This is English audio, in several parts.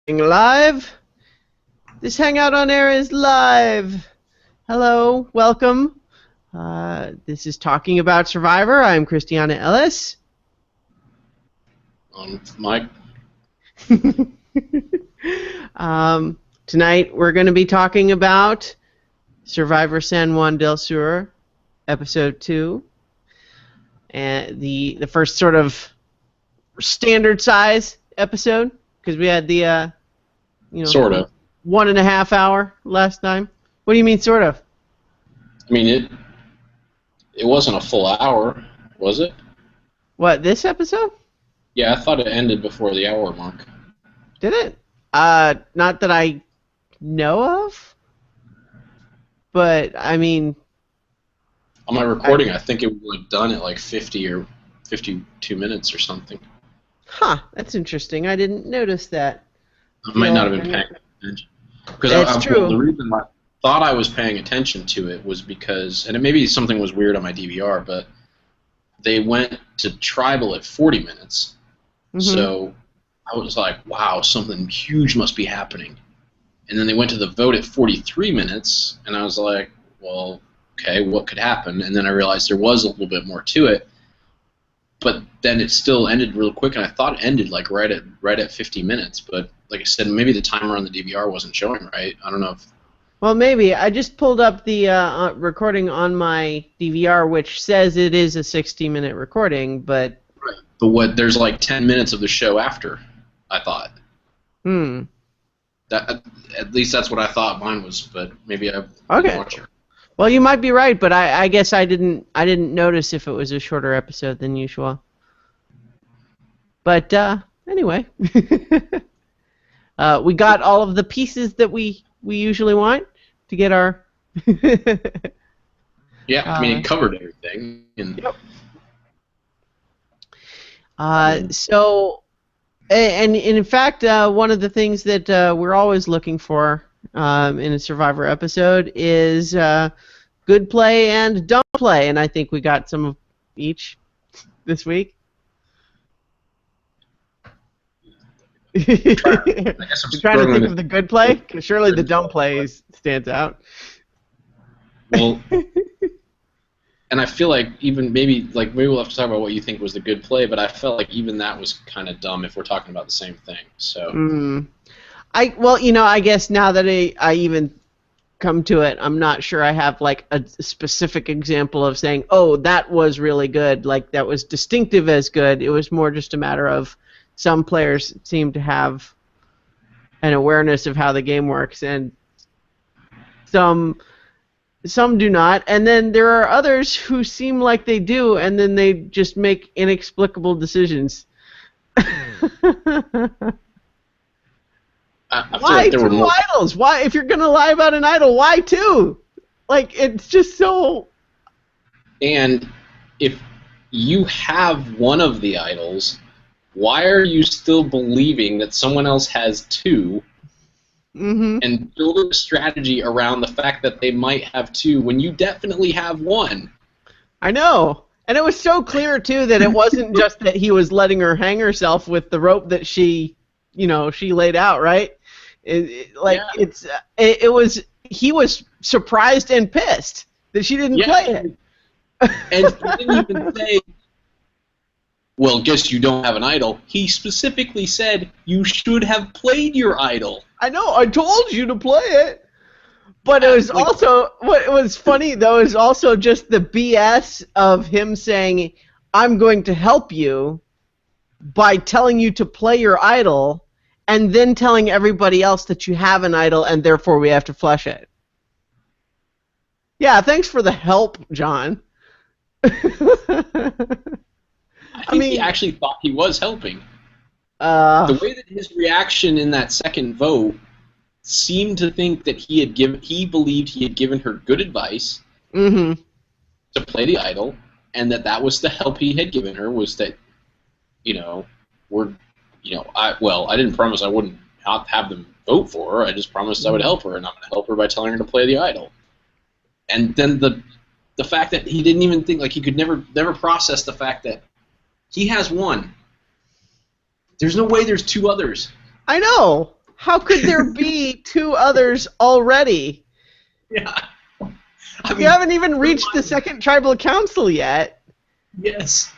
Live. This Hangout on Air is live. Hello, welcome. This is Talking About Survivor. I'm Christiana Ellis. Mike. Tonight we're going to be talking about Survivor San Juan del Sur, Episode 2. And the first sort of standard size episode, because we had the sort of 1.5 hour last time. What do you mean, sort of? I mean, it wasn't a full hour, was it? What, this episode? Yeah, I thought it ended before the hour mark. Did it? Not that I know of. But I mean, on my recording, I think it was done at like 50 or 52 minutes or something. Huh, that's interesting. I didn't notice that. I might not have been paying attention. That's true. The reason I thought I was paying attention to it was because, and maybe something was weird on my DVR, but they went to tribal at 40 minutes. Mm-hmm. So I was like, wow, something huge must be happening. And then they went to the vote at 43 minutes, and I was like, well, okay, what could happen? And then I realized there was a little bit more to it. But then it still ended real quick, and I thought it ended like right at 50 minutes. But like I said, maybe the timer on the DVR wasn't showing right. I don't know if. Well, maybe. I just pulled up the recording on my DVR, which says it is a 60-minute recording, but. Right. But there's like 10 minutes of the show after, I thought. That at least that's what I thought mine was, but maybe I didn't watch it. Well, you might be right, but I guess I didn't notice if it was a shorter episode than usual. But anyway, we got all of the pieces that we usually want to get our. Yeah, I mean it covered everything. Yep. So, and in fact, one of the things that we're always looking for in a Survivor episode is good play and dumb play, and I think we got some of each this week. I guess I'm trying to think of the good play, because surely the dumb play stands out. Well, and I feel like even maybe we'll have to talk about what you think was the good play, but I felt like even that was kind of dumb if we're talking about the same thing. So. I guess now that I even come to it, I'm not sure I have like a specific example of saying, oh, that was really good, like that was distinctive as good. It was more just a matter of some players seem to have an awareness of how the game works, and some do not, and then there are others who seem like they do, and then they just make inexplicable decisions. Why like two idols? Why, if you're gonna lie about an idol, why two? Like, it's just so. And if you have one of the idols, why are you still believing that someone else has two? Mm-hmm. And build a strategy around the fact that they might have two when you definitely have one. I know. And it was so clear too that it wasn't just that he was letting her hang herself with the rope that she laid out, right? He was surprised and pissed that she didn't play it. And he didn't even say, well, guess you don't have an idol. He specifically said, you should have played your idol. I know, I told you to play it. But it was also, what was funny, though, is also just the BS of him saying, I'm going to help you by telling you to play your idol, and then telling everybody else that you have an idol and therefore we have to flush it. Yeah, thanks for the help, John. I think he actually thought he was helping. The way that his reaction in that second vote seemed to think that he believed he had given her good advice to play the idol, and that was the help he had given her, was that, I didn't promise I wouldn't have them vote for her. I just promised I would help her, and I'm going to help her by telling her to play the idol. And then the fact that he didn't even think, like, he could never process the fact that he has one. There's no way there's two others. I know. how could there be 2 others already? Yeah. We haven't even reached the second tribal council yet. Yes.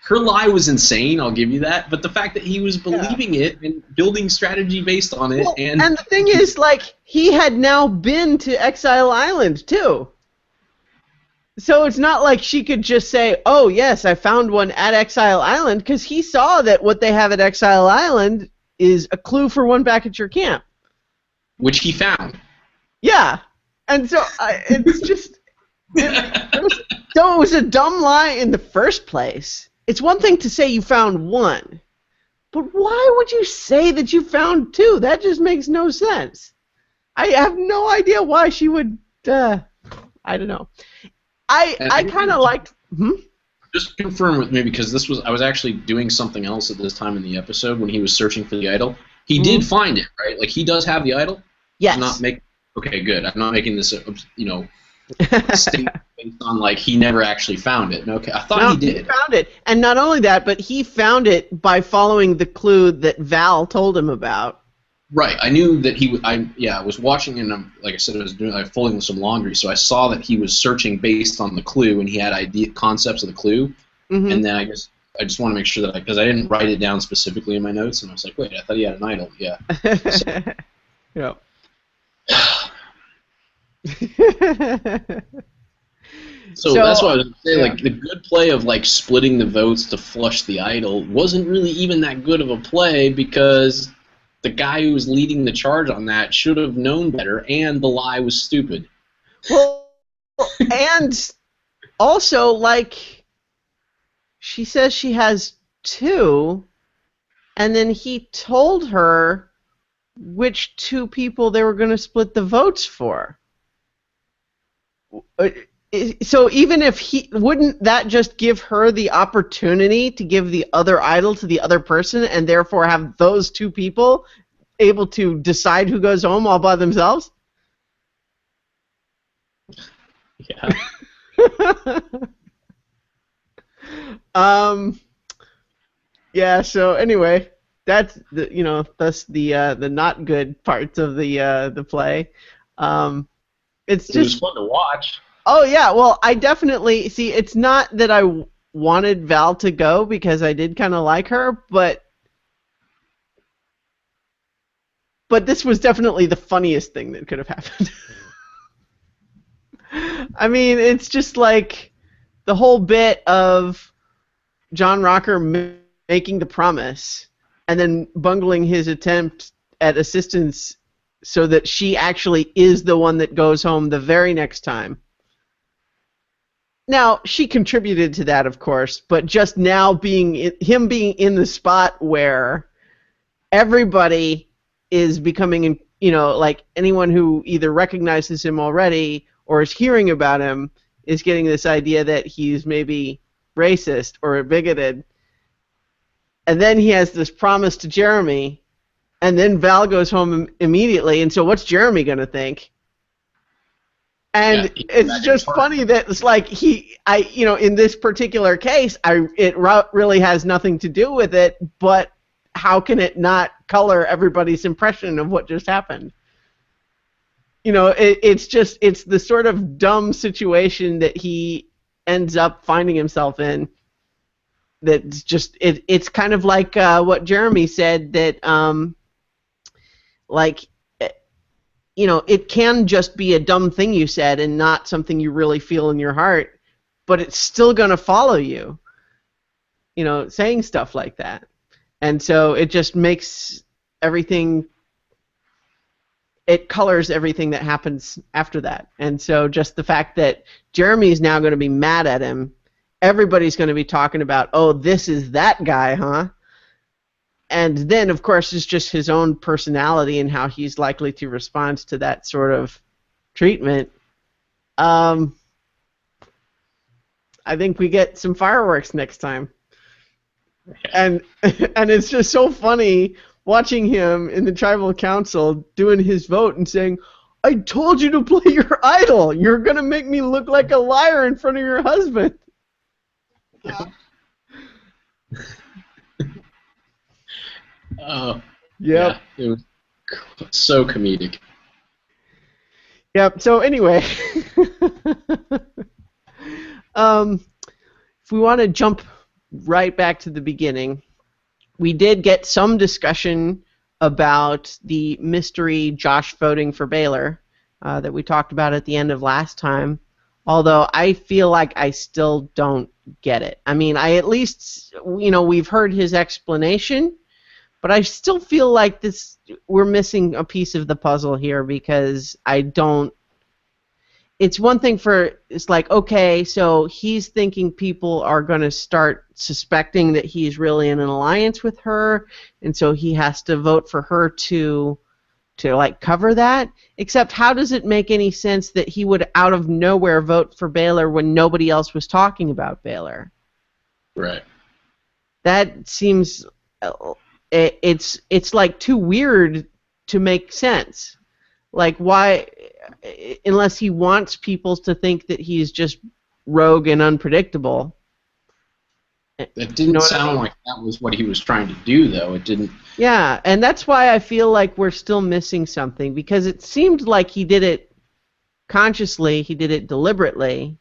Her lie was insane, I'll give you that, but the fact that he was believing it and building strategy based on it... Well, and the thing is, like, he had now been to Exile Island, too. So it's not like she could just say, oh, yes, I found one at Exile Island, because he saw that what they have at Exile Island is a clue for one back at your camp. Which he found. Yeah. And so it's just... So it was a dumb lie in the first place. It's one thing to say you found one, but why would you say that you found 2? That just makes no sense. I have no idea why she would, I don't know. I kind of liked... Just confirm with me, because I was actually doing something else at this time in the episode when he was searching for the idol. He did find it, right? Like, he does have the idol? Yes. Okay, good. I'm not making this, statement based on, like, he never actually found it. Okay, I thought he did. He found it. And not only that, but he found it by following the clue that Val told him about. Right. I knew that I was watching, and like I said, I was folding some laundry, so I saw that he was searching based on the clue, and he had concepts of the clue, and then I just want to make sure that because I didn't write it down specifically in my notes, and I was like, wait, I thought he had an idol. Yeah. Yeah. So that's what I was going to say. Like, the good play of, like, splitting the votes to flush the idol wasn't really even that good of a play, because the guy who was leading the charge on that should have known better, and the lie was stupid. Well, and also, like, she says she has 2, and then he told her which 2 people they were going to split the votes for. So even if wouldn't that just give her the opportunity to give the other idol to the other person, and therefore have those 2 people able to decide who goes home all by themselves? Yeah. Yeah. So anyway, that's the not good parts of the play. It was fun to watch. Oh yeah, well I definitely see. It's not that I wanted Val to go because I did kind of like her, but this was definitely the funniest thing that could have happened. I mean, it's just like the whole bit of John Rocker making the promise and then bungling his attempt at assistance so that she actually is the one that goes home the very next time. Now, she contributed to that, of course, but just now being in the spot where everybody is becoming, like anyone who either recognizes him already or is hearing about him is getting this idea that he's maybe racist or bigoted. And then he has this promise to Jeremy, and then Val goes home immediately, and so what's Jeremy going to think? And it's just funny that it's like in this particular case, it really has nothing to do with it, but how can it not color everybody's impression of what just happened? It's the sort of dumb situation that he ends up finding himself in. That's just it's kind of like what Jeremy said, that it can just be a dumb thing you said and not something you really feel in your heart, but it's still going to follow you, saying stuff like that. And so it just makes everything, it colors everything that happens after that. And so just the fact that Jeremy's now going to be mad at him, everybody's going to be talking about, oh, this is that guy, huh? And then, of course, it's just his own personality and how he's likely to respond to that sort of treatment. I think we get some fireworks next time. And it's just so funny watching him in the tribal council doing his vote and saying, I told you to play your idol. You're going to make me look like a liar in front of your husband. Oh, yep. Yeah. So comedic. Yep. So anyway, if we want to jump right back to the beginning, we did get some discussion about the mystery Josh voting for Baylor that we talked about at the end of last time. Although I feel like I still don't get it. I mean, I at least, we've heard his explanation, but I still feel like we're missing a piece of the puzzle here because I don't. It's one thing it's like, okay, so he's thinking people are going to start suspecting that he's really in an alliance with her, and so he has to vote for her to like cover that. Except how does it make any sense that he would out of nowhere vote for Baylor when nobody else was talking about Baylor? Right. That seems it's like too weird to make sense. Like, why, unless he wants people to think that he's just rogue and unpredictable. It didn't sound like that was what he was trying to do, though. It didn't. Yeah, and that's why I feel like we're still missing something, because it seemed like he did it consciously, he did it deliberately.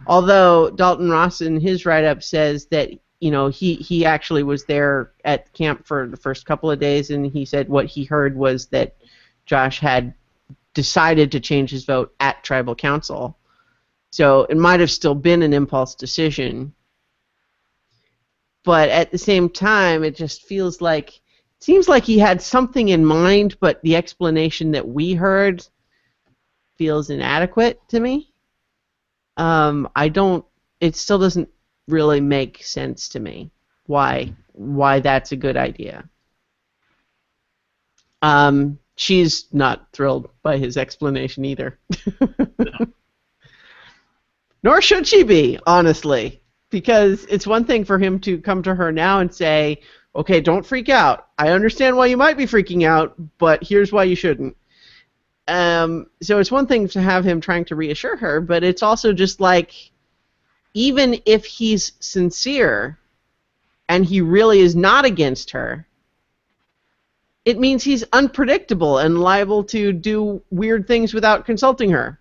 Although Dalton Ross in his write-up says that, he actually was there at camp for the first couple of days, and he said what he heard was that Josh had decided to change his vote at tribal council. So it might have still been an impulse decision. But at the same time, it just seems like he had something in mind, but the explanation that we heard feels inadequate to me. It still doesn't really make sense to me why that's a good idea. She's not thrilled by his explanation either. No. Nor should she be, honestly. Because it's one thing for him to come to her now and say, okay, don't freak out. I understand why you might be freaking out, but here's why you shouldn't. So it's one thing to have him trying to reassure her, but it's also just like, even if he's sincere and he really is not against her, it means he's unpredictable and liable to do weird things without consulting her,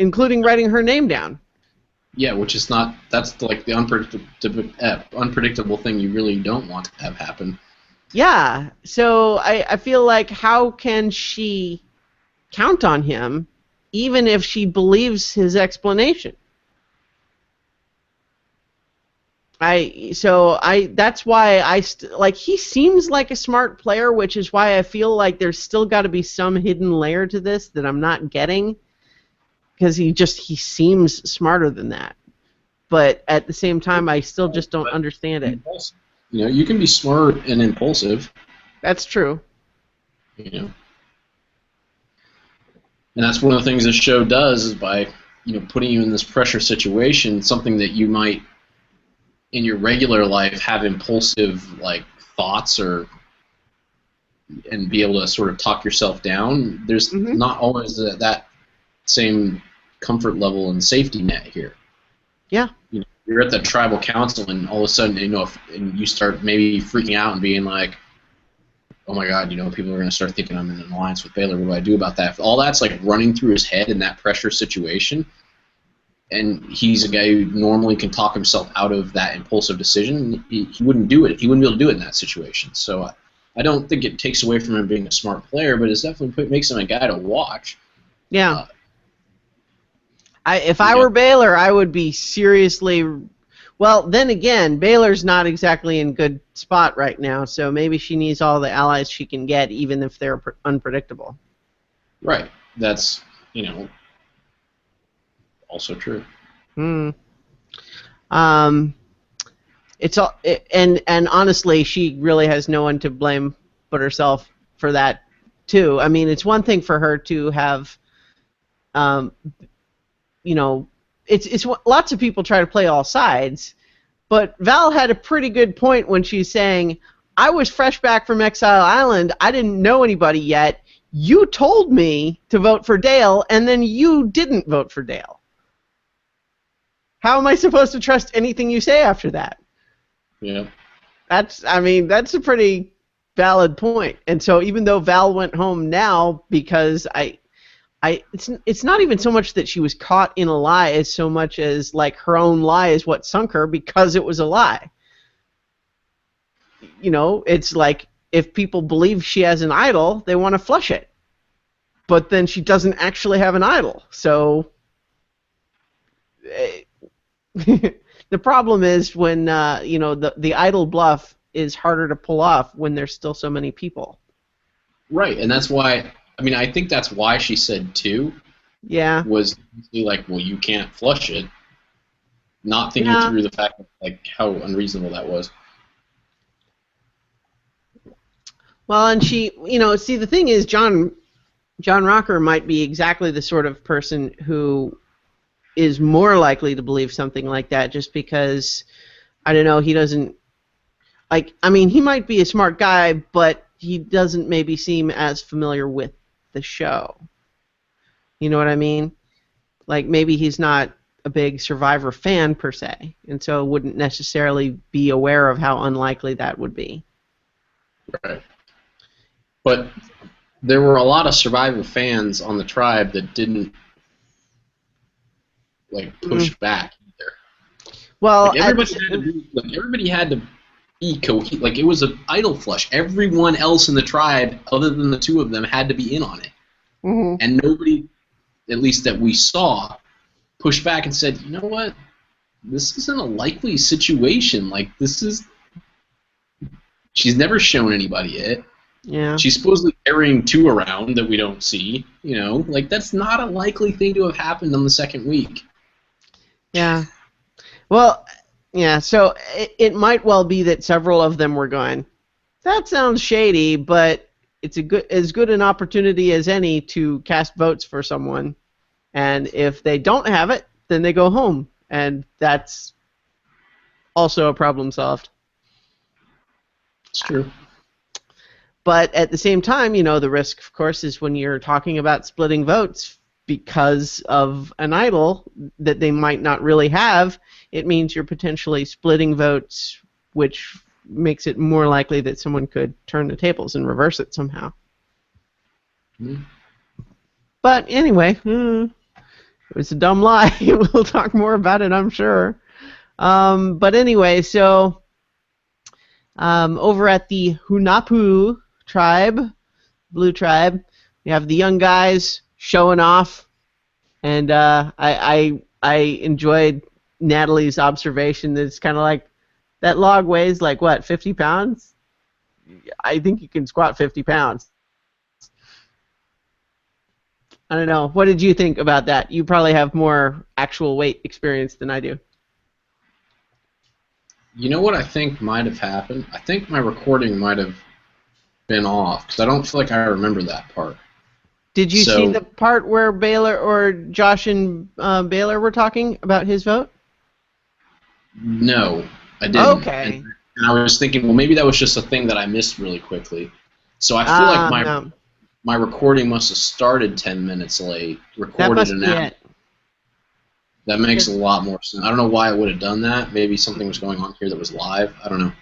including writing her name down. Yeah, which is not. That's like the unpredictable thing you really don't want to have happen. Yeah, so I feel like, how can she count on him, even if she believes his explanation? That's why he seems like a smart player, which is why I feel like there's still got to be some hidden layer to this that I'm not getting, because he seems smarter than that. But at the same time, I still just don't understand it. You can be smart and impulsive. That's true. And that's one of the things this show does, is by putting you in this pressure situation, something that you might in your regular life have impulsive thoughts and be able to sort of talk yourself down. There's not always that same comfort level and safety net here. Yeah. You're at the tribal council, and all of a sudden, and you start maybe freaking out and being like, "Oh my God, people are going to start thinking I'm in an alliance with Baylor. What do I do about that?" If all that's running through his head in that pressure situation, and he's a guy who normally can talk himself out of that impulsive decision, he wouldn't do it. He wouldn't be able to do it in that situation. So I don't think it takes away from him being a smart player, but it definitely makes him a guy to watch. Yeah. If I were Baylor, I would be seriously. Well, then again, Baylor's not exactly in good spot right now, so maybe she needs all the allies she can get, even if they're unpredictable. Right. That's also true. It's all, and honestly, she really has no one to blame but herself for that too. I mean, it's one thing for her to have. It's lots of people try to play all sides, but Val had a pretty good point when she's saying, I was fresh back from Exile Island, I didn't know anybody yet, you told me to vote for Dale, and then you didn't vote for Dale. How am I supposed to trust anything you say after that? Yeah. That's a pretty valid point. And so even though Val went home now because it's not even so much that she was caught in a lie as so much as like her own lie is what sunk her because it was a lie. You know, it's like if people believe she has an idol, they want to flush it. But then she doesn't actually have an idol. So the problem is when the idol bluff is harder to pull off when there's still so many people. Right, and that's why. I mean, I think that's why she said 2. Yeah. Was like, well, you can't flush it. Not thinking through the fact of like how unreasonable that was. Well, and she, see, the thing is, John Rocker might be exactly the sort of person who is more likely to believe something like that just because, I don't know, he doesn't, he might be a smart guy, but he doesn't maybe seem as familiar with the show. You know what I mean? Like, maybe he's not a big Survivor fan, per se, and so wouldn't necessarily be aware of how unlikely that would be. Right. But there were a lot of Survivor fans on the tribe that didn't push back either. Well, everybody had to be cohesive. Like, it was an idol flush. Everyone else in the tribe, other than the 2 of them, had to be in on it. Mm-hmm. And nobody, at least that we saw, pushed back and said, you know what? This isn't a likely situation. Like, she's never shown anybody it. Yeah. She's supposedly carrying 2 around that we don't see. That's not a likely thing to have happened on the second week. Yeah. Well, yeah, so it might well be that several of them were going, that sounds shady, but it's as good an opportunity as any to cast votes for someone. And if they don't have it, then they go home. And that's also a problem solved. It's true. But at the same time, the risk, of course, is when you're talking about splitting votes because of an idol that they might not really have, it means you're potentially splitting votes, which makes it more likely that someone could turn the tables and reverse it somehow. Mm-hmm. But anyway, it was a dumb lie. We'll talk more about it, I'm sure. But anyway, so over at the Hunapu tribe, Blue Tribe, we have the young guys showing off, and I enjoyed Natalie's observation that it's kind of like, that log weighs like, what, 50 pounds? I think you can squat 50 pounds. I don't know. What did you think about that? You probably have more actual weight experience than I do. You know what I think might have happened? I think my recording might have been off, because I don't feel like I remember that part. Did you see the part where Baylor or Josh and Baylor were talking about his vote? No, I didn't. Okay. And I was thinking, well, maybe that was just a thing that I missed really quickly. So I feel like my recording must have started 10 minutes late, recorded an hour. That makes a lot more sense. I don't know why I would have done that. Maybe something was going on here that was live. I don't know.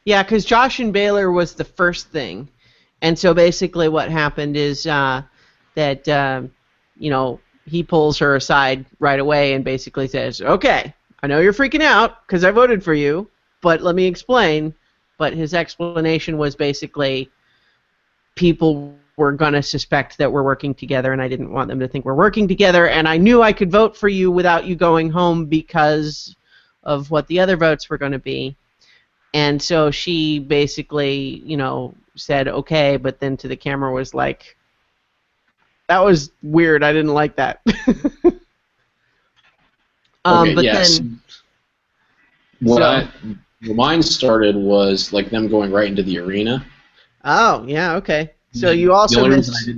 Yeah, because Josh and Baylor was the first thing. And so basically what happened is that he pulls her aside right away and basically says, okay, I know you're freaking out because I voted for you, but let me explain. But his explanation was basically people were going to suspect that we're working together, and I didn't want them to think we're working together, and I knew I could vote for you without you going home because of what the other votes were going to be. And so she basically, said okay, but then to the camera was like, that was weird, I didn't like that. Okay, but yes. then... What mine started was like them going right into the arena. Oh, yeah, okay. So you also missed...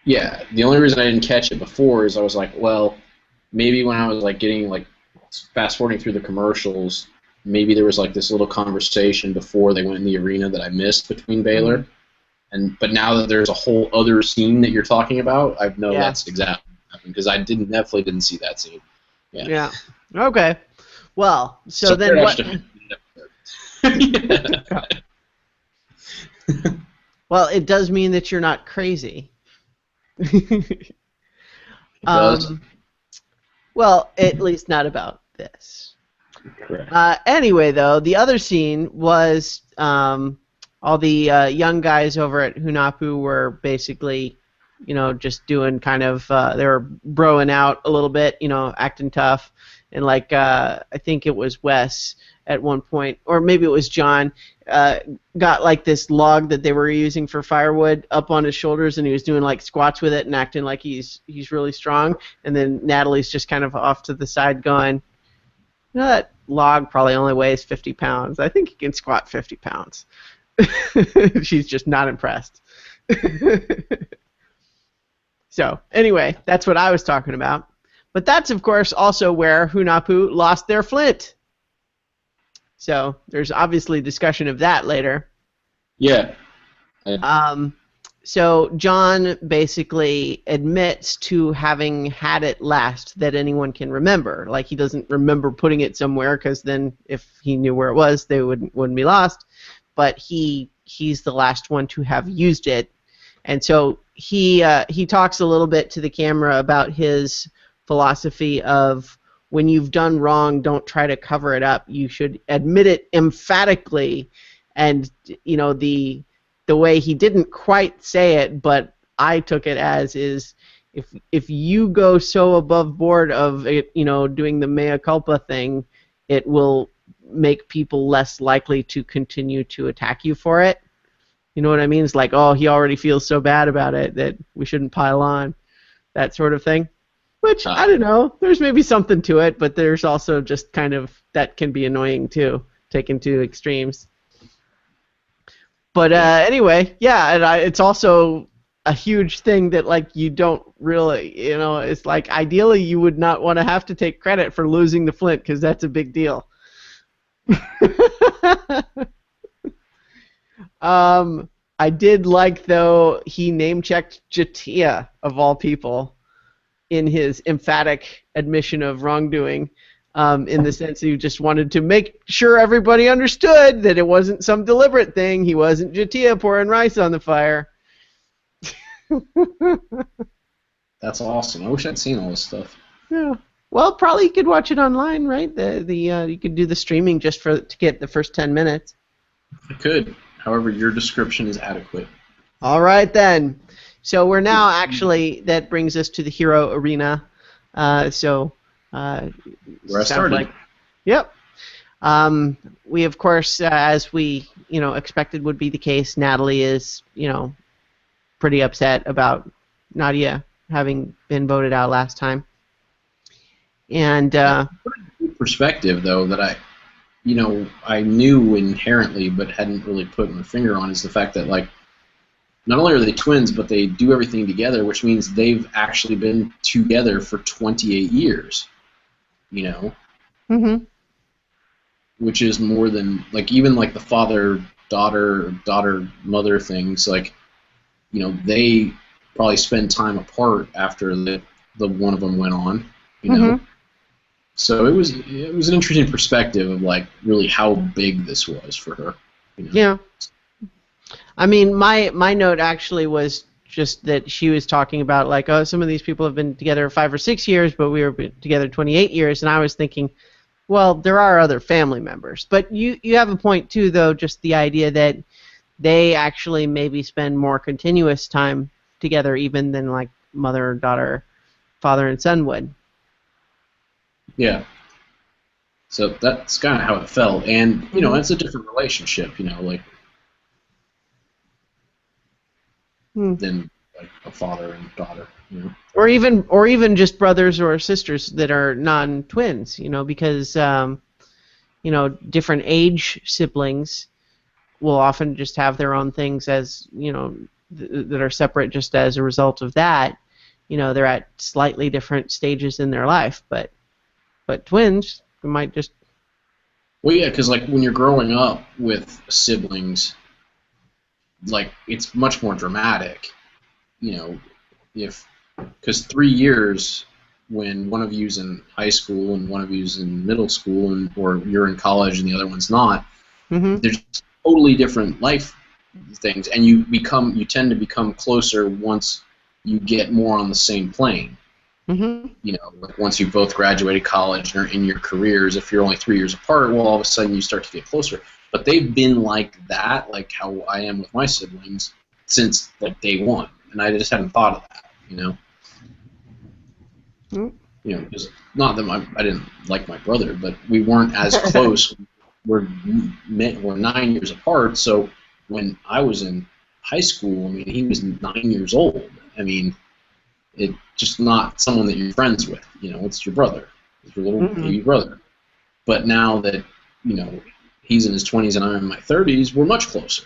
the only reason I didn't catch it before is I was like, well, maybe when I was getting fast forwarding through the commercials, maybe there was this little conversation before they went in the arena that I missed between Baylor. Mm-hmm. But now that there's a whole other scene that you're talking about, I know that's exactly what happened because I definitely didn't see that scene. Yeah. Okay. Well, so then what? Well, it does mean that you're not crazy. It does. Well, at least not about this. Correct. Anyway, though, the other scene was all the young guys over at Hunapu were basically, just doing kind of, they were broing out a little bit, acting tough. And like, I think it was Wes at one point, or maybe it was John, got like this log that they were using for firewood up on his shoulders, and he was doing like squats with it and acting like he's really strong. And then Natalie's just kind of off to the side going, that log probably only weighs 50 pounds. I think he can squat 50 pounds. She's just not impressed. So, anyway, that's what I was talking about. But that's, of course, also where Hunapu lost their flint. So, there's obviously discussion of that later. Yeah. So, John basically admits to having had it last that anyone can remember. Like, he doesn't remember putting it somewhere, because then if he knew where it was, they wouldn't be lost. But he's the last one to have used it. And so he talks a little bit to the camera about his philosophy of, when you've done wrong, don't try to cover it up. You should admit it emphatically. And the way he didn't quite say it, but I took it as, is if you go so above board of it, doing the mea culpa thing, it will make people less likely to continue to attack you for it. You know what I mean? It's like, oh, he already feels so bad about it that we shouldn't pile on, that sort of thing. Which, I don't know, there's maybe something to it, but there's also just kind of, that can be annoying too, taken to extremes. But anyway, yeah, and it's also a huge thing that, like, you don't really, it's like, ideally you would not want to have to take credit for losing the flint, because that's a big deal. I did like, though, he name-checked Jatia, of all people, in his emphatic admission of wrongdoing, in the sense that he just wanted to make sure everybody understood that it wasn't some deliberate thing. He wasn't Jatia pouring rice on the fire. That's awesome. I wish I'd seen all this stuff. Yeah. Well, probably you could watch it online, right? You could do the streaming just to get the first 10 minutes. I could. However, your description is adequate. All right, then. So we're now actually, that brings us to the hero arena. Where I started. Yep. We, of course, as we, expected would be the case, Natalie is, pretty upset about Nadia having been voted out last time. And perspective, though, that I knew inherently but hadn't really put my finger on, is the fact that, like, not only are they twins, but they do everything together, which means they've actually been together for 28 years, Mm-hmm. Which is more than, like, even like the father-daughter, daughter-mother things, like, they probably spend time apart after the one of them went on, Mm-hmm. So it was an interesting perspective of, like, really how big this was for her. Yeah. I mean, my note actually was just that she was talking about, like, oh, some of these people have been together 5 or 6 years, but we were together 28 years, and I was thinking, well, there are other family members. But you have a point, too, though, just the idea that they actually maybe spend more continuous time together even than, like, mother, daughter, father, and son would. Yeah. So that's kind of how it felt. And, it's a different relationship, like, than, like, a father and daughter, Or even just brothers or sisters that are non-twins, because, different age siblings will often just have their own things as, that are separate just as a result of that. They're at slightly different stages in their life, but twins might just... Well, yeah, because, like, when you're growing up with siblings, like, it's much more dramatic, because 3 years when one of you's in high school and one of you's in middle school, or you're in college and the other one's not, Mm-hmm. there's totally different life things, and you tend to become closer once you get more on the same plane. Mm-hmm. You know, like once you both graduated college and are in your careers, if you're only 3 years apart, well, all of a sudden you start to get closer. But they've been like that, like how I am with my siblings, since like day one, and I just hadn't thought of that. You know. Mm-hmm. You know, because not that I didn't like my brother, but we weren't as close. We're 9 years apart, so when I was in high school, I mean, he was 9 years old. I mean, it's just not someone that you're friends with. You know, it's your brother. It's your little baby brother. But now that, you know, he's in his 20s and I'm in my 30s, we're much closer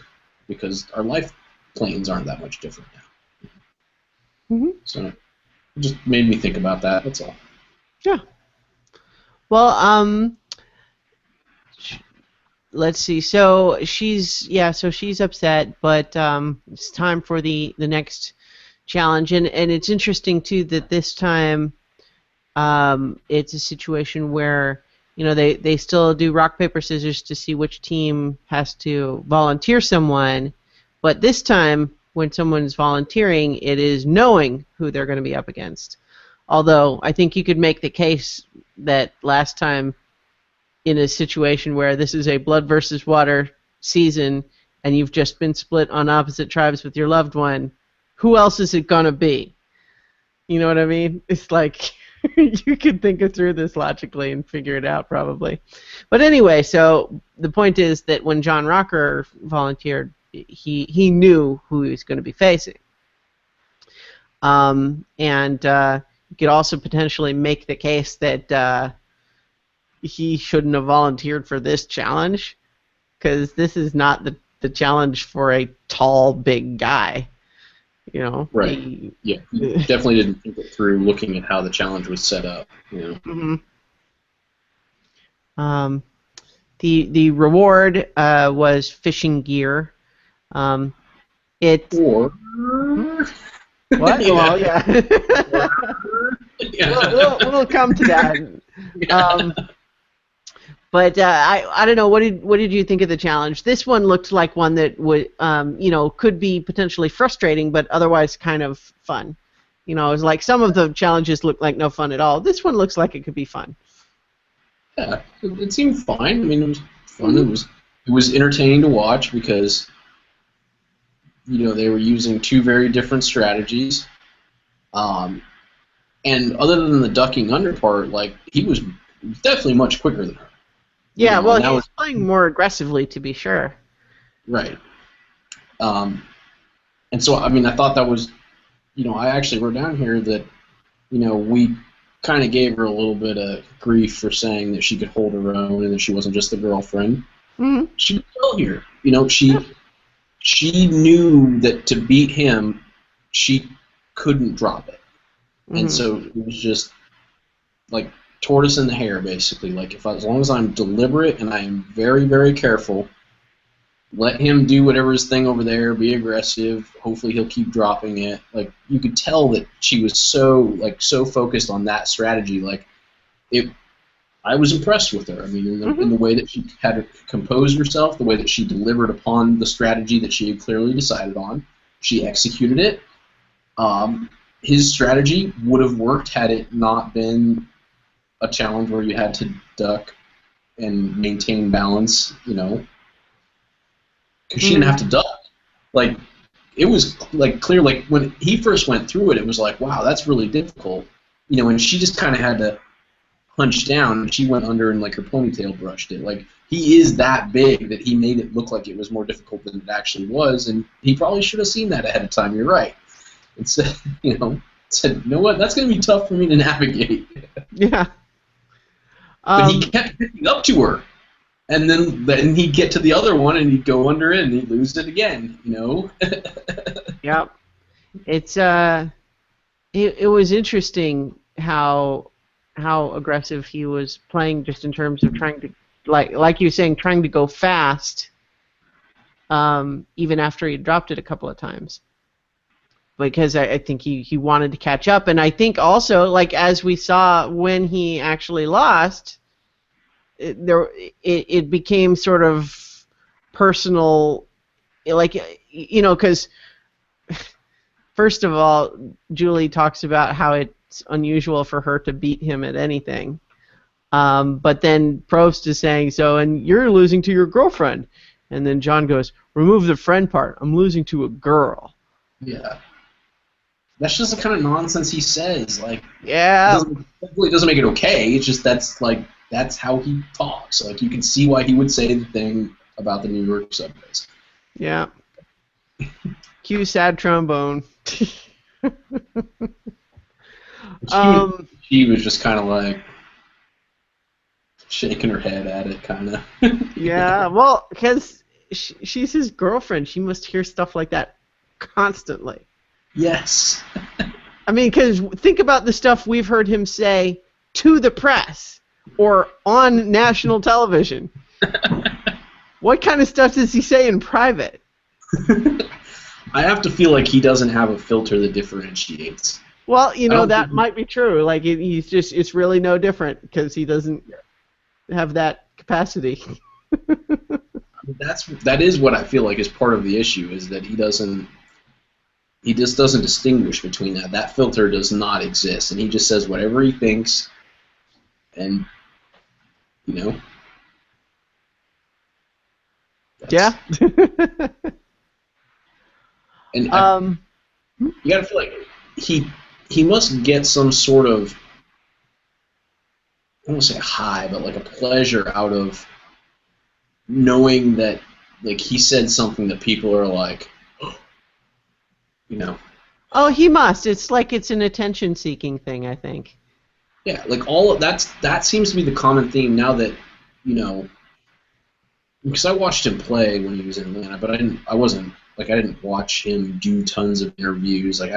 because our life planes aren't that much different now. Mm-hmm. So it just made me think about that, that's all. Yeah. Well, let's see. So she's upset, but it's time for the next challenge, and it's interesting too that this time it's a situation where they still do rock paper scissors to see which team has to volunteer someone, but this time when someone's volunteering, it is knowing who they're going to be up against. Although I think you could make the case that last time, in a situation where this is a blood versus water season and you've just been split on opposite tribes with your loved one, who else is it going to be? You know what I mean? It's like you could think it through this logically and figure it out probably. But anyway, so the point is that when John Rocker volunteered, he knew who he was going to be facing. You could also potentially make the case that he shouldn't have volunteered for this challenge, because this is not the challenge for a tall, big guy. You know. Right. He definitely didn't think it through, looking at how the challenge was set up. You know. Mm-hmm. The reward was fishing gear. What? Yeah. Well, yeah. We'll come to that. Yeah. But I don't know. What did you think of the challenge? This one looked like one that would could be potentially frustrating, but otherwise kind of fun. You know, it's like some of the challenges look like no fun at all. This one looks like it could be fun. Yeah, it seemed fine. I mean, it was fun. Mm-hmm. It was entertaining to watch because they were using two very different strategies. And other than the ducking under part, like, he was definitely much quicker than her. Yeah, well, he was playing more aggressively, to be sure. Right. And so, I mean, I thought that was, I actually wrote down here that, we kind of gave her a little bit of grief for saying that she could hold her own and that she wasn't just the girlfriend. Mm-hmm. She was still here. She knew that to beat him, she couldn't drop it. Mm-hmm. And so it was just like tortoise in the hare, basically. Like, as long as I'm deliberate and I am very, very careful, let him do whatever his thing over there, be aggressive. Hopefully he'll keep dropping it. Like, you could tell that she was so focused on that strategy. Like, I was impressed with her. I mean, in the way that she had composed herself, the way that she delivered upon the strategy that she had clearly decided on. She executed it. His strategy would have worked had it not been a challenge where you had to duck and maintain balance, because she didn't have to duck. Like, it was like clear. Like, when he first went through it, it was like, wow, that's really difficult, and she just kind of had to hunch down, and she went under and like her ponytail brushed it. Like, he is that big that he made it look like it was more difficult than it actually was, and he probably should have seen that ahead of time. You're right. And said, you know what, that's going to be tough for me to navigate. Yeah. But he kept picking up to her, and then he'd get to the other one, and he'd go under it, and he'd lose it again. Yep. It's it was interesting how aggressive he was playing, just in terms of trying to, like you were saying, trying to go fast, even after he dropped it a couple of times. Because I think he wanted to catch up, and I think also, like, as we saw when he actually lost, it became sort of personal like, because first of all, Julie talks about how it's unusual for her to beat him at anything. But then Probst is saying, and you're losing to your girlfriend. And then John goes, remove the friend part. I'm losing to a girl. Yeah. That's just the kind of nonsense he says. Like, yeah. It doesn't make it okay. It's just that's how he talks. Like, you can see why he would say the thing about the New York subways. Yeah. Cue sad trombone. She was just kind of like shaking her head at it, kind of. Yeah, well, because she's his girlfriend. She must hear stuff like that constantly. Yes. I mean, because think about the stuff we've heard him say to the press or on national television. What kind of stuff does he say in private? I have to feel like he doesn't have a filter that differentiates. Well, that might be true. Like, it's really no different because he doesn't have that capacity. That is what I feel like is part of the issue, is that he just doesn't distinguish between that. That filter does not exist, and he just says whatever he thinks, and yeah. And you gotta feel like he must get some sort of, I don't want to say high, but like a pleasure out of knowing that, like, he said something that people are like, Oh, he must. It's like it's an attention-seeking thing, I think. Yeah, like all of that seems to be the common theme now that, because I watched him play when he was in Atlanta, but I didn't watch him do tons of interviews. Like,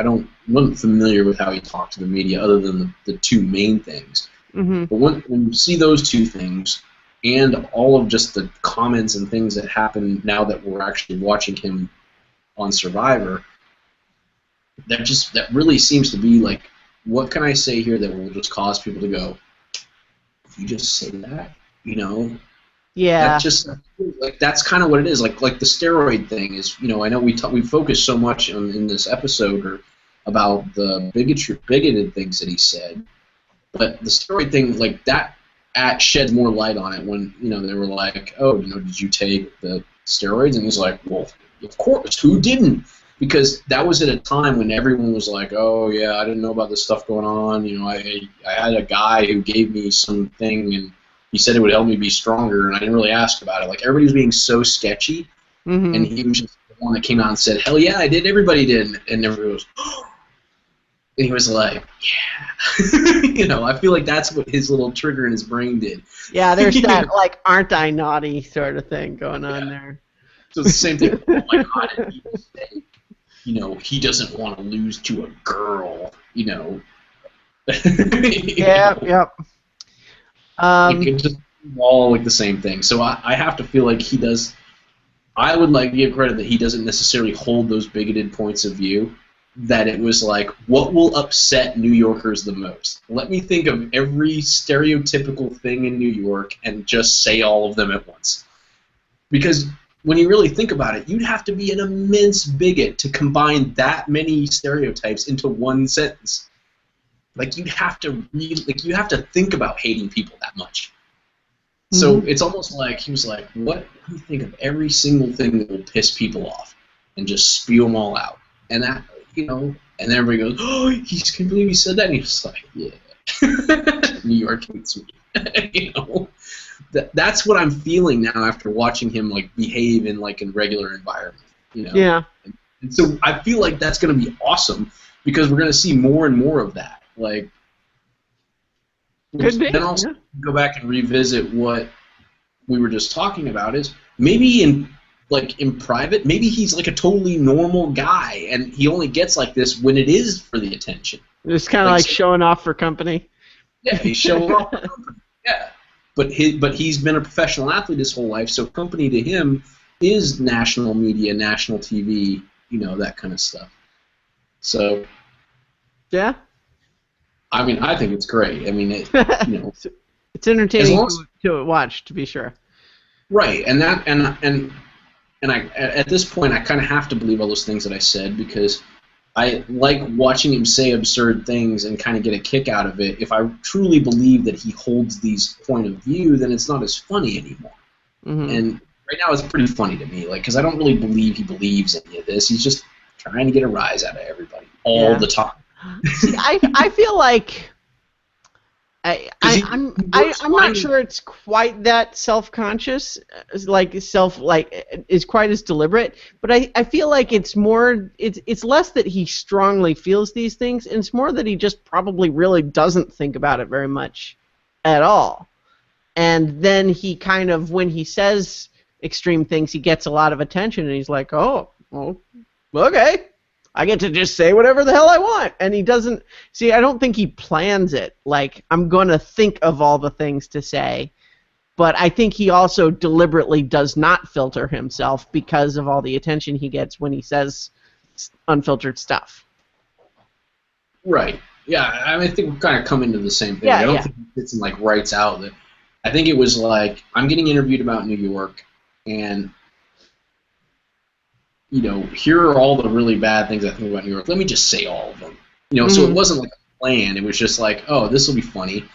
wasn't familiar with how he talked to the media other than the two main things. Mm-hmm. But when you see those two things and all of just the comments and things that happen now that we're actually watching him on Survivor, that really seems to be like, what can I say here that will just cause people to go, you just say that, Yeah. That just, like, that's kind of what it is. Like the steroid thing is, I know we focused so much in this episode about the bigoted things that he said, but the steroid thing, like, that shed more light on it when, they were like, oh, did you take the steroids? And he's like, well, of course, who didn't? Because that was at a time when everyone was like, oh, yeah, I didn't know about this stuff going on. I had a guy who gave me something, and he said it would help me be stronger, and I didn't really ask about it. Like, everybody was being so sketchy, mm-hmm. and he was just the one that came out and said, hell yeah, I did, everybody did. And everybody was, oh. And he was like, yeah. I feel like that's what his little trigger in his brain did. Yeah, there's that, like, aren't I naughty sort of thing going on there. So it's the same thing. Oh my God, and he would say, he doesn't want to lose to a girl, Yeah, yep. It's just all like the same thing. So I have to feel like he does. I would like to give credit that he doesn't necessarily hold those bigoted points of view. That it was like, what will upset New Yorkers the most? Let me think of every stereotypical thing in New York and just say all of them at once. Because when you really think about it, you'd have to be an immense bigot to combine that many stereotypes into one sentence. Like, you have to think about hating people that much. Mm-hmm. So it's almost like he was like, what do you think of every single thing that will piss people off, and just spew them all out. And that, and then everybody goes, oh, he can't believe he said that. And he's like, yeah, New York hates me. That's what I'm feeling now after watching him, like, behave in, like, a regular environment. Yeah. And so I feel like that's going to be awesome because we're going to see more and more of that. Like, could be. Then also go back and revisit what we were just talking about is maybe in private, maybe he's like a totally normal guy and he only gets like this when it is for the attention. It's kind of like showing off for company. Yeah, he's showing off for company. Yeah. But he's been a professional athlete his whole life, so company to him is national media, national TV, that kind of stuff. So, yeah. I mean, I think it's great. I mean, it's entertaining to watch, to be sure. Right, and and at this point, I kind of have to believe all those things that I said because I like watching him say absurd things and kind of get a kick out of it. If I truly believe that he holds these point of view, then it's not as funny anymore. Mm-hmm. And right now, it's pretty funny to me, like, because I don't really believe he believes any of this. He's just trying to get a rise out of everybody all the time. See, I feel like I'm not sure it's quite that self-conscious, is quite as deliberate. But I feel like it's less that he strongly feels these things, and it's more that he just probably really doesn't think about it very much at all. And then he kind of, when he says extreme things, he gets a lot of attention, and he's like, oh, well, okay. I get to just say whatever the hell I want. And he doesn't... See, I don't think he plans it. Like, I'm going to think of all the things to say. But I think he also deliberately does not filter himself because of all the attention he gets when he says unfiltered stuff. Right. Yeah, I think we're kind of coming to the same thing. Yeah, I don't think he sits and, like, writes out that... I think it was like, I'm getting interviewed about New York, and... you know, here are all the really bad things I think about New York. Let me just say all of them. You know, so it wasn't like a plan. It was just like, oh, this will be funny.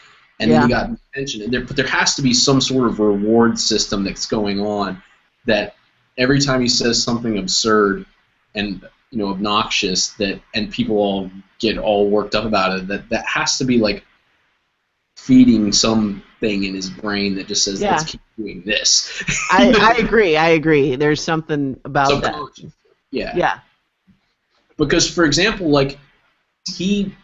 And then you got attention. But there has to be some sort of reward system that's going on that every time he says something absurd and, you know, obnoxious, and people all get all worked up about it, that has to be, like, feeding something in his brain that just says, let's keep doing this. I agree. There's something about that. Yeah. Because, for example, like, he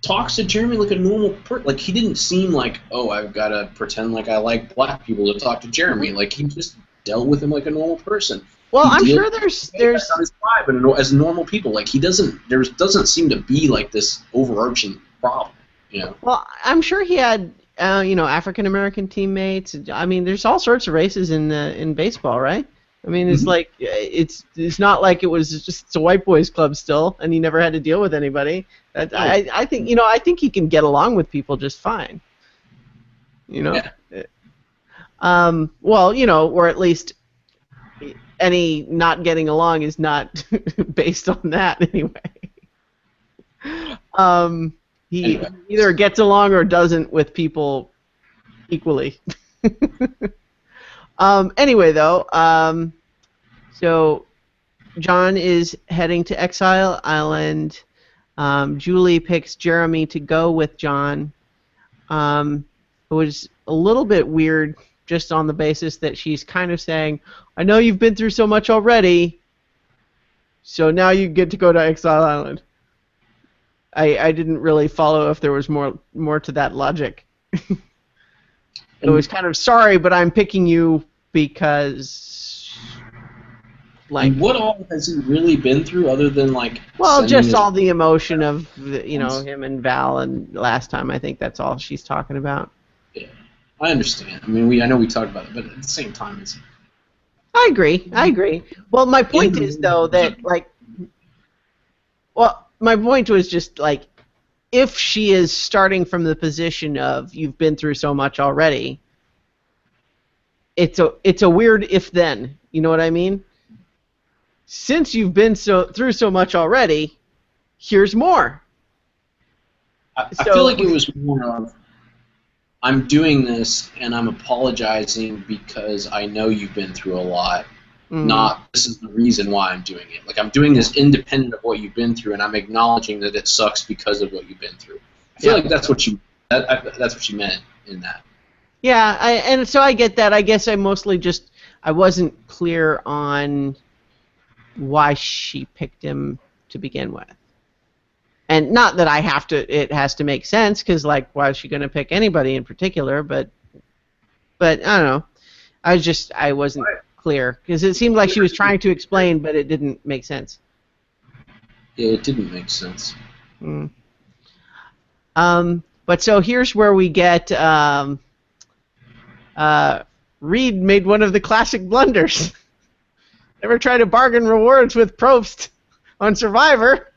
talks to Jeremy like a normal person. Like, he didn't seem like, oh, I've got to pretend like I like black people to talk to Jeremy. Like, he just dealt with him like a normal person. Well, I'm sure there's on his vibe and as normal people. Like, there doesn't seem to be like this overarching problem. You know? Well, I'm sure he had, African American teammates. I mean, there's all sorts of races in baseball, right? I mean, it's like it's not like it was just it's a white boys club still, and he never had to deal with anybody. I think he can get along with people just fine. You know. Yeah. Or at least any not getting along is not based on that anyway. He either gets along or doesn't with people equally. Anyway, though, so John is heading to Exile Island. Julie picks Jeremy to go with John. It was a little bit weird just on the basis that she's kind of saying, I know you've been through so much already, so now you get to go to Exile Island. I didn't really follow if there was more to that logic. It was kind of sorry, but I'm picking you because, like. And what all has he really been through other than like? Well, just all the emotion of him and Val, and last time I think that's all she's talking about. Yeah, I understand. I mean, I know we talked about it, but at the same time, it's. I agree. Well, my point is though that my point was just like, if she is starting from the position of you've been through so much already, it's a weird if then. You know what I mean? Since you've been through so much already, here's more. I feel like it was more of, I'm doing this and I'm apologizing because I know you've been through a lot. Not, this is the reason why I'm doing it. Like, I'm doing this independent of what you've been through, and I'm acknowledging that it sucks because of what you've been through. I feel like that's what she meant in that. Yeah, and so I get that. I guess I wasn't clear on why she picked him to begin with. And not that it has to make sense, because, like, why is she going to pick anybody in particular, but I don't know. I wasn't clear, because it seemed like she was trying to explain, but it didn't make sense. Yeah, it didn't make sense. But so here's where we get Reed made one of the classic blunders. Never try to bargain rewards with Probst on Survivor.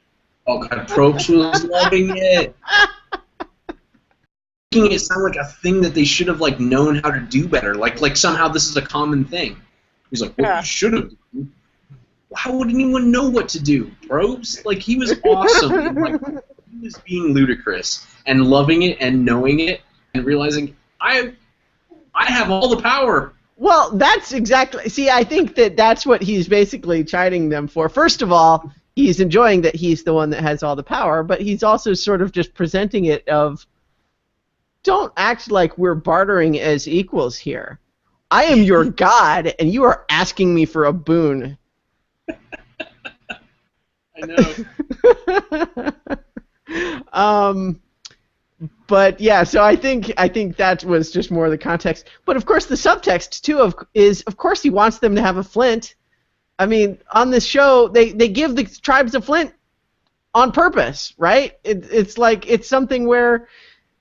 Oh God, Probst was loving it. Making it sound like a thing that they should have known how to do better. Like somehow this is a common thing. He's like, "Well, you should have." How would anyone know what to do, bros? Like, he was awesome. Like, he was being ludicrous and loving it and knowing it and realizing I have all the power. Well, that's exactly. See, I think that's what he's basically chiding them for. First of all, he's enjoying that he's the one that has all the power, but he's also sort of just presenting it of, don't act like we're bartering as equals here. I am your god, and you are asking me for a boon. I know. But yeah, so I think that was just more the context. But of course, the subtext too is of course he wants them to have a flint. I mean, on this show, they give the tribes a flint on purpose, right? It's like it's something where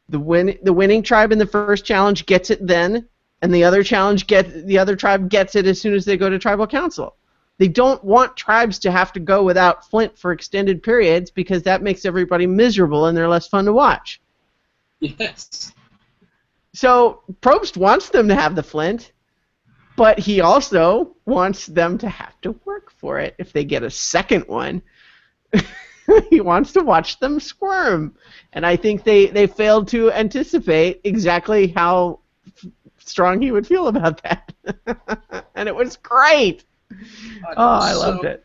the winning tribe in the first challenge gets it then, and the other tribe gets it as soon as they go to tribal council. They don't want tribes to have to go without flint for extended periods because that makes everybody miserable and they're less fun to watch. Yes. So Probst wants them to have the flint, but he also wants them to have to work for it if they get a second one. He wants to watch them squirm. And I think they failed to anticipate exactly how strong he would feel about that. And it was great. I loved it.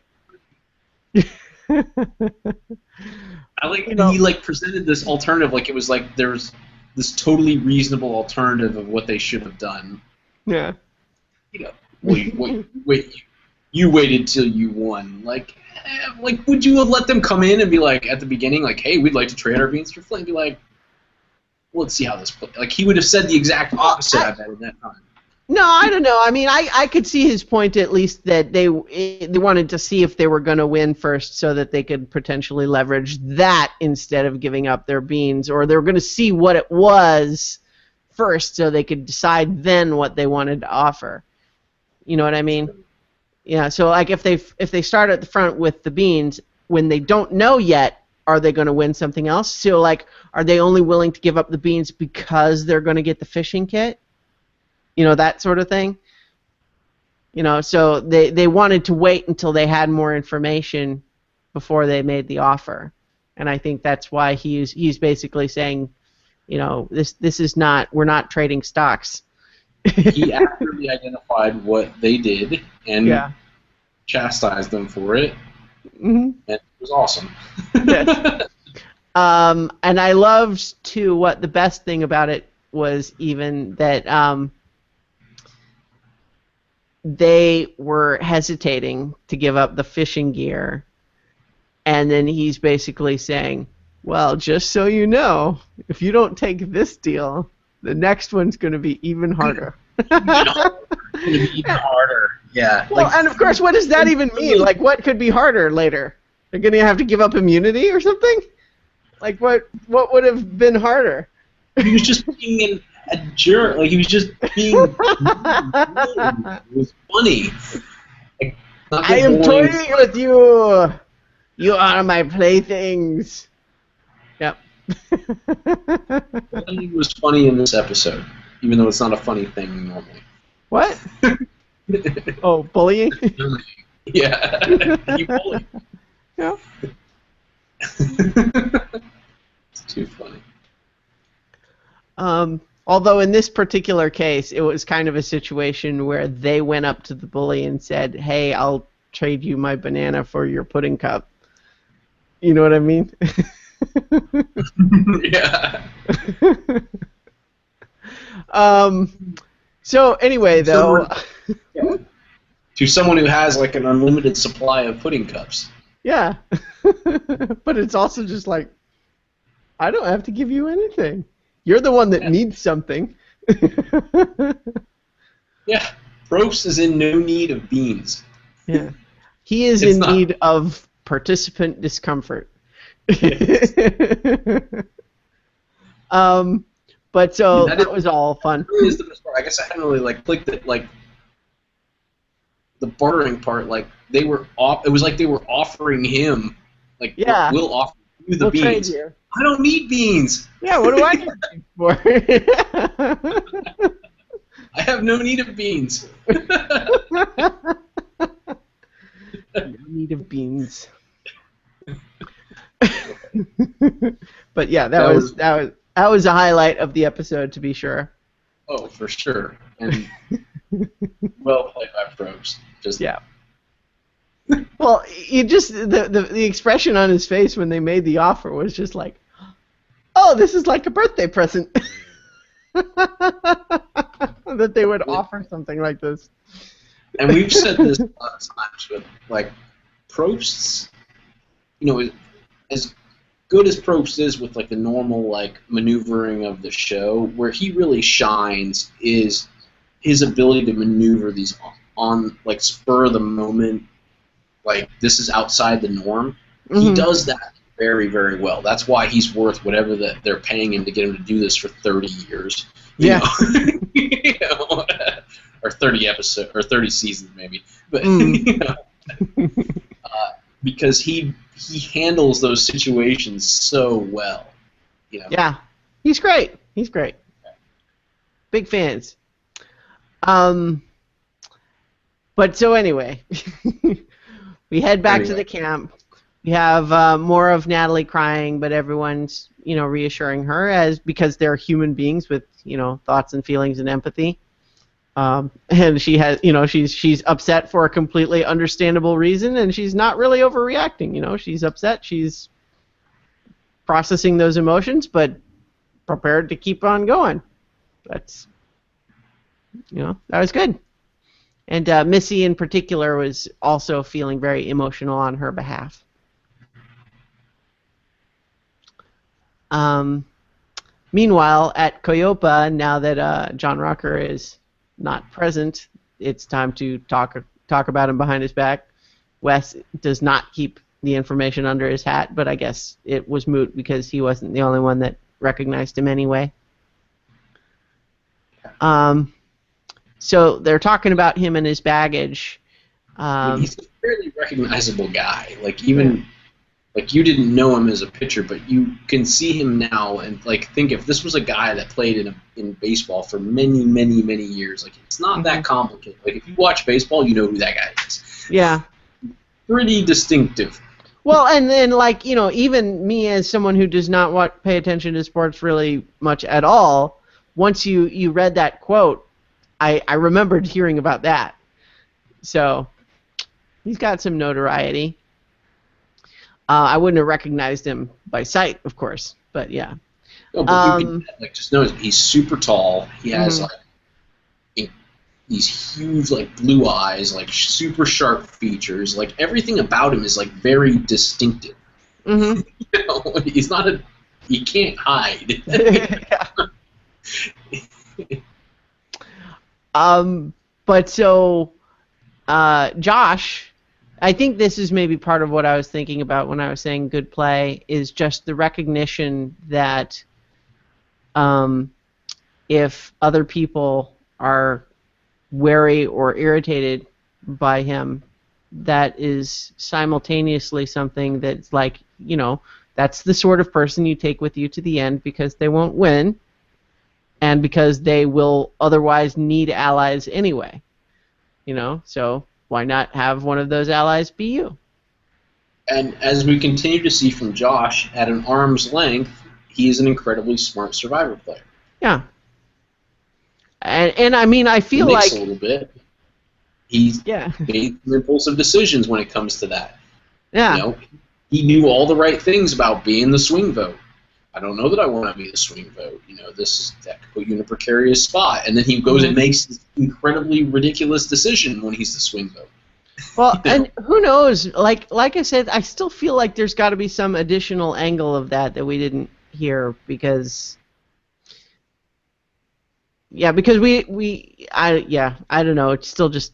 I like he presented this alternative, like it was like there's this totally reasonable alternative of what they should have done. Yeah. Wait, you waited till you won. Like, would you have let them come in and be like at the beginning, like, hey, we'd like to trade our beans for flint? And be like, well, let's see how this plays. Like, he would have said the exact opposite. I bet at that time. No, I don't know. I mean, I could see his point at least that they wanted to see if they were going to win first so that they could potentially leverage that instead of giving up their beans, or they were going to see what it was first so they could decide then what they wanted to offer. You know what I mean? Yeah, so like if they start at the front with the beans, when they don't know yet, are they going to win something else? So like, are they only willing to give up the beans because they're going to get the fishing kit? You know, that sort of thing. You know, so they wanted to wait until they had more information before they made the offer. And I think that's why he's basically saying, you know, this is not, we're not trading stocks. He accurately identified what they did and chastised them for it. Mm-hmm. And it was awesome. Yes. And I loved, too, what the best thing about it was even that they were hesitating to give up the fishing gear, and then he's basically saying, well, just so you know, if you don't take this deal, the next one's going to be even harder. Even harder. Yeah. Well, and of course, what does that even mean? Like, what could be harder later? They're going to have to give up immunity or something? Like, what would have been harder? He was just being a jerk. Like, he was just being it was funny. Like, I am toying with you. You are my playthings. Yep. I think it was funny in this episode, even though it's not a funny thing normally. What? Oh, bullying? Yeah. You bully. Yeah. It's too funny. Although in this particular case, it was kind of a situation where they went up to the bully and said, hey, I'll trade you my banana for your pudding cup. You know what I mean? Yeah. So anyway, though... Yeah. To someone who has like an unlimited supply of pudding cups. Yeah. But it's also just like, I don't have to give you anything. You're the one that needs something. Yeah. Probst is in no need of beans. Yeah. He is in need of participant discomfort. Yes. But so that was all fun. Really is the best part. I guess I hadn't really clicked it, the bartering part. Like it was like they were offering him, we'll offer you the beans. I don't need beans. Yeah, what do I need beans for? I have no need of beans. No need of beans. But yeah, that was a highlight of the episode, to be sure. Oh, for sure. And well played by Probst. Just yeah. Well, the expression on his face when they made the offer was just like, "Oh, this is like a birthday present." That they would offer something like this. And we've said this a lot of times, but like Probst's, as good as Probst is with like the normal like maneuvering of the show, where he really shines is his ability to maneuver these on like spur of the moment, like this is outside the norm. Mm-hmm. He does that very, very well. That's why he's worth whatever that they're paying him to get him to do this for 30 years. You know? Or 30 episodes, or 30 seasons maybe. But because he handles those situations so well. Yeah, he's great. He's great. Big fans. But so anyway, we head back to the camp. We have more of Natalie crying, but everyone's reassuring her because they're human beings with thoughts and feelings and empathy. And she has she's upset for a completely understandable reason, and she's not really overreacting. She's upset. She's processing those emotions, but prepared to keep on going. That's that was good. And Missy in particular was also feeling very emotional on her behalf. Meanwhile, at Coyopa, now that John Rocker is not present, it's time to talk about him behind his back. Wes does not keep the information under his hat, but I guess it was moot because he wasn't the only one that recognized him anyway. So they're talking about him and his baggage. He's a fairly recognizable guy. Like you didn't know him as a pitcher, but you can see him now and like think if this was a guy that played in baseball for many, many, many years. Like it's not that complicated. Like if you watch baseball, you know who that guy is. Yeah. Pretty distinctive. Well, and then even me as someone who does not pay attention to sports really much at all, once you read that quote, I remembered hearing about that. So he's got some notoriety. I wouldn't have recognized him by sight, of course, but yeah. No, but you can just notice he's super tall. He has these huge blue eyes, super sharp features. Like everything about him is very distinctive. Mm-hmm. He's not he can't hide. But so Josh, I think this is maybe part of what I was thinking about when I was saying good play, is just the recognition that if other people are wary or irritated by him, that is simultaneously something that's that's the sort of person you take with you to the end because they won't win and because they will otherwise need allies anyway. So why not have one of those allies be you? And as we continue to see from Josh, at an arm's length, he is an incredibly smart Survivor player. Yeah. And I mean, I feel like a little bit. He's made some impulsive decisions when it comes to that. Yeah. He knew all the right things about being the swing vote. I don't know that I want to be the swing vote. That could put you in a precarious spot. And then he goes and makes this incredibly ridiculous decision when he's the swing vote. Well, and who knows? Like I said, I still feel like there's got to be some additional angle of that we didn't hear because. Yeah, because I don't know. It's still just,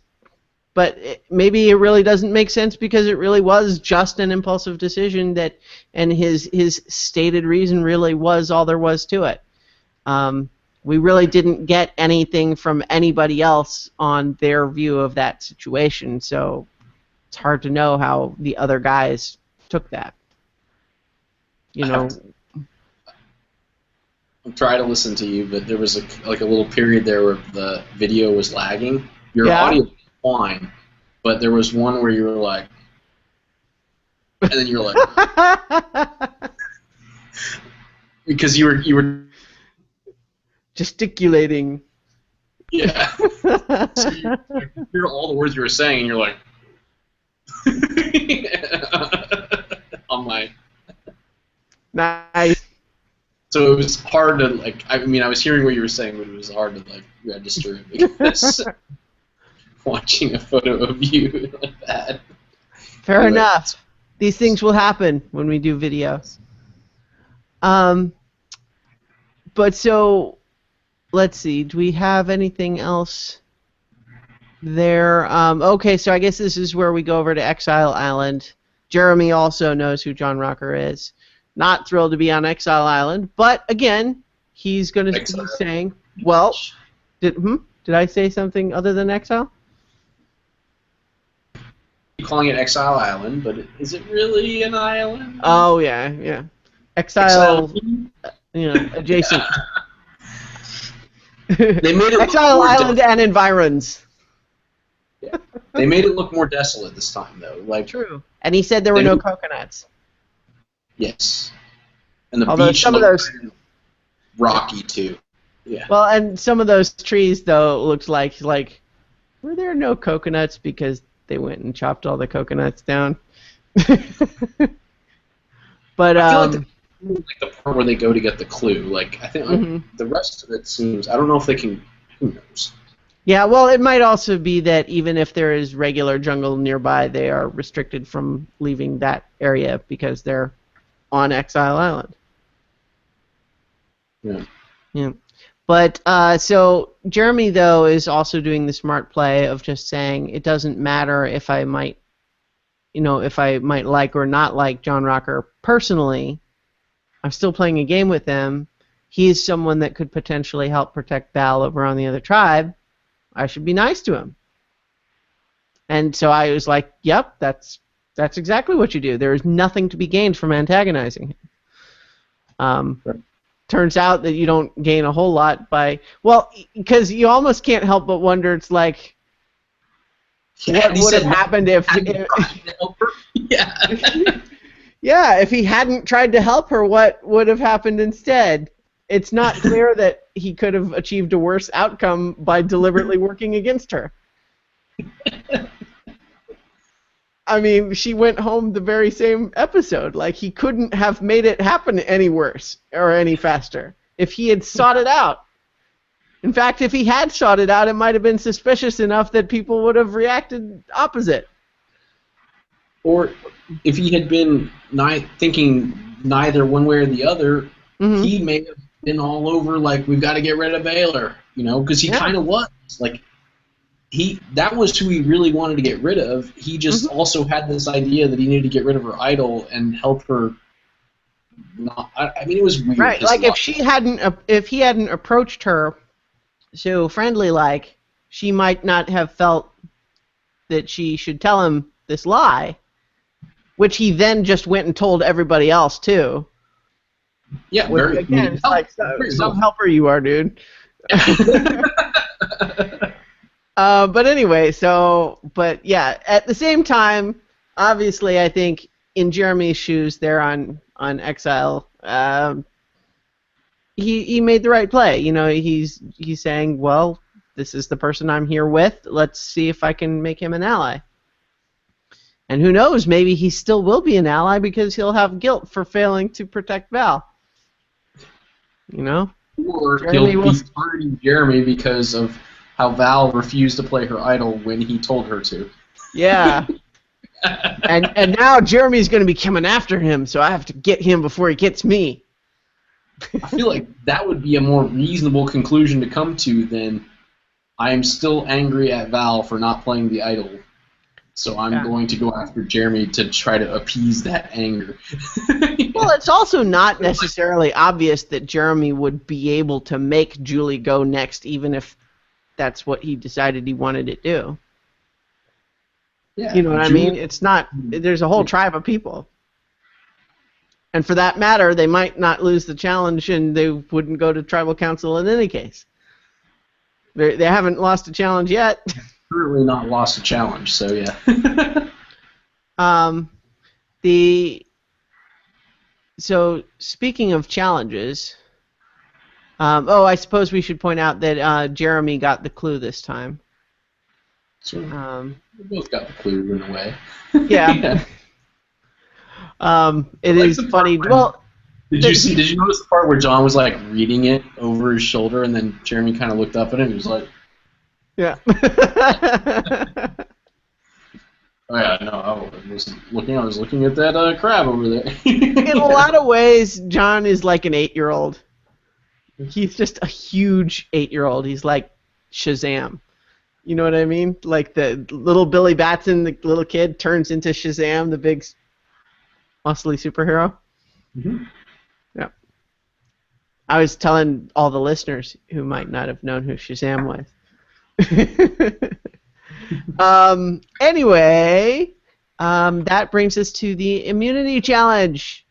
but maybe it really doesn't make sense because it really was just an impulsive decision and his stated reason really was all there was to it. We really didn't get anything from anybody else on their view of that situation, so it's hard to know how the other guys took that. I'm trying to listen to you, but there was a little period there where the video was lagging. Your audio was fine, but there was one where you were like, and then you were like, because you were gesticulating. Yeah. So you hear all the words you were saying, and you're like, on my. Nice. So it was hard to like. I mean, I was hearing what you were saying, but it was hard to like register it because watching a photo of you like that. Fair enough. These things will happen when we do videos. But so, let's see. Do we have anything else there? Okay, so I guess this is where we go over to Exile Island. Jeremy also knows who John Rocker is. Not thrilled to be on Exile Island, but again, he's going to be saying, well, did I say something other than Exile? You're calling it Exile Island, but is it really an island? Oh, yeah. Exile adjacent. They made it Exile Island and environs. Yeah. They made it look more desolate this time, though. Like true. And he said there were no coconuts. Yes. And the Although beach some of looked those rocky too. Yeah. Well, and some of those trees though looked like were there no coconuts because they went and chopped all the coconuts down. But I feel like the part where they go to get the clue, like I think the rest of it seems I don't know if they can who knows. Yeah, well, it might also be that even if there is regular jungle nearby, they are restricted from leaving that area because they're on Exile Island. Yeah. But so Jeremy though is also doing the smart play of just saying it doesn't matter if I might like or not like John Rocker personally. I'm still playing a game with him. He is someone that could potentially help protect Val over on the other tribe. I should be nice to him. And so I was like, yep, that's exactly what you do. There is nothing to be gained from antagonizing him. Turns out that you don't gain a whole lot by... Well, because you almost can't help but wonder, it's like, what would have happened if... Yeah, if he hadn't tried to help her, what would have happened instead? It's not clear that he could have achieved a worse outcome by deliberately working against her. I mean, she went home the very same episode. Like, he couldn't have made it happen any worse or any faster if he had sought it out. In fact, if he had sought it out, it might have been suspicious enough that people would have reacted opposite. Or if he had been thinking neither one way or the other, he may have been all over, like, we've got to get rid of Baylor, because he kind of was. Like, that was who he really wanted to get rid of. He just also had this idea that he needed to get rid of her idol and help her. I mean, it was weird. Right, like if he hadn't approached her so friendly, like, she might not have felt that she should tell him this lie, which he then just went and told everybody else too. Yeah, which, again, it's like some helper you are, dude. But anyway, but yeah, at the same time, obviously, I think in Jeremy's shoes there on Exile, he made the right play. He's saying, well, this is the person I'm here with. Let's see if I can make him an ally. And who knows, maybe he still will be an ally because he'll have guilt for failing to protect Val. Or he'll be hurting Jeremy because of how Val refused to play her idol when he told her to. Yeah. and now Jeremy's going to be coming after him, so I have to get him before he gets me. I feel like that would be a more reasonable conclusion to come to than I am still angry at Val for not playing the idol, so I'm going to go after Jeremy to try to appease that anger. Well, it's also not necessarily obvious that Jeremy would be able to make Julie go next, even if that's what he decided he wanted to do. Yeah, you know what I mean? It's not. There's a whole tribe of people. And for that matter, they might not lose the challenge, and they wouldn't go to tribal council in any case. They haven't lost a challenge yet. Currently not lost a challenge, so yeah. So speaking of challenges, I suppose we should point out that Jeremy got the clue this time. So we both got the clue in a way. Yeah. It is funny. Well, did you notice the part where John was like reading it over his shoulder, and then Jeremy kind of looked up at him and he was like, yeah. Oh yeah, no, I was looking at that crab over there. In a lot of ways, John is like an 8-year-old. He's just a huge 8-year-old. He's like Shazam. You know what I mean? Like the little Billy Batson, the little kid, turns into Shazam, the big muscly superhero. Mm-hmm. Yeah. I was telling all the listeners who might not have known who Shazam was. Anyway, that brings us to the immunity challenge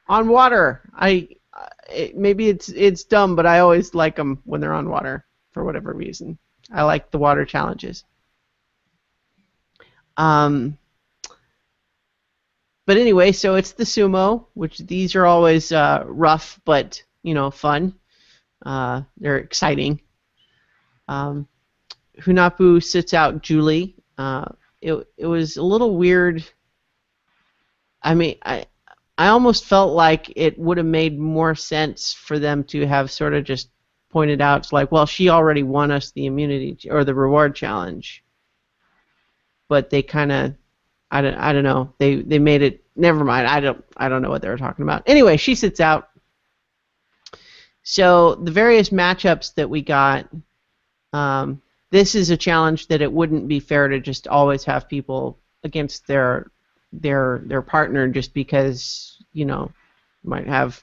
on water. Maybe it's dumb, but I always like them when they're on water for whatever reason. I like the water challenges. But anyway, so it's the sumo, which these are always rough, but fun. They're exciting. Hunahpu sits out Julie. It was a little weird. I mean, I almost felt like it would have made more sense for them to have sort of just pointed out, it's like, well, she already won us the immunity or the reward challenge. But they kind of, I don't know. They made it. Never mind. I don't know what they were talking about. Anyway, she sits out. So the various matchups that we got. This is a challenge that it wouldn't be fair to just always have people against their partner just because might have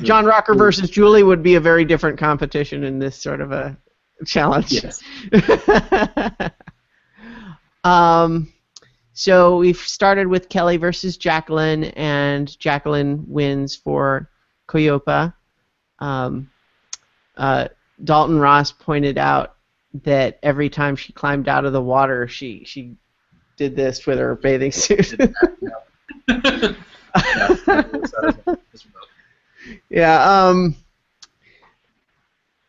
John Rocker versus Julie would be a very different competition in this sort of a challenge. Yes. So we've started with Kelly versus Jacqueline, and Jacqueline wins for Koyopa. Dalton Ross pointed out that every time she climbed out of the water, she did this with her bathing suit. Yeah.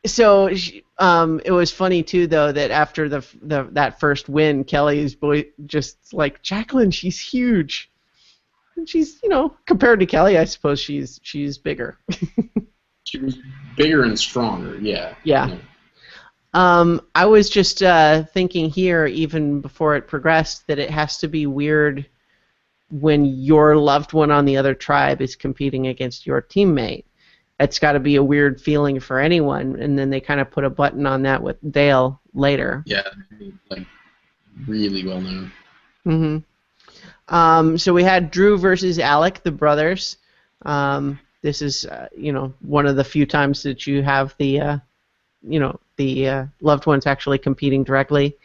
So it was funny too, though, that after that first win, Kelly's just like, Jacqueline, she's huge, and she's compared to Kelly, I suppose she's bigger. She was bigger and stronger. Yeah. Yeah. I was just thinking here, even before it progressed, that it has to be weird when your loved one on the other tribe is competing against your teammate. It's got to be a weird feeling for anyone, and then they kind of put a button on that with Dale later. Yeah, like really well known. Mm-hmm. So we had Drew versus Alec, the brothers. This is one of the few times that you have the loved ones actually competing directly.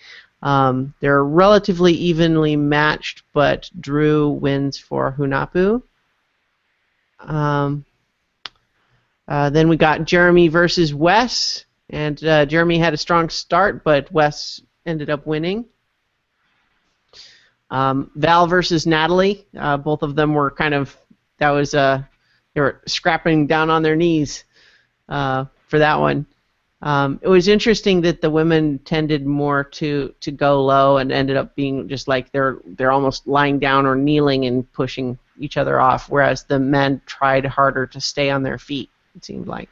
They're relatively evenly matched, but Drew wins for Hunahpu. Then we got Jeremy versus Wes, and Jeremy had a strong start, but Wes ended up winning. Val versus Natalie, both of them were they were scrapping down on their knees for that one. It was interesting that the women tended more to go low and ended up being just like they're almost lying down or kneeling and pushing each other off, whereas the men tried harder to stay on their feet, it seemed like.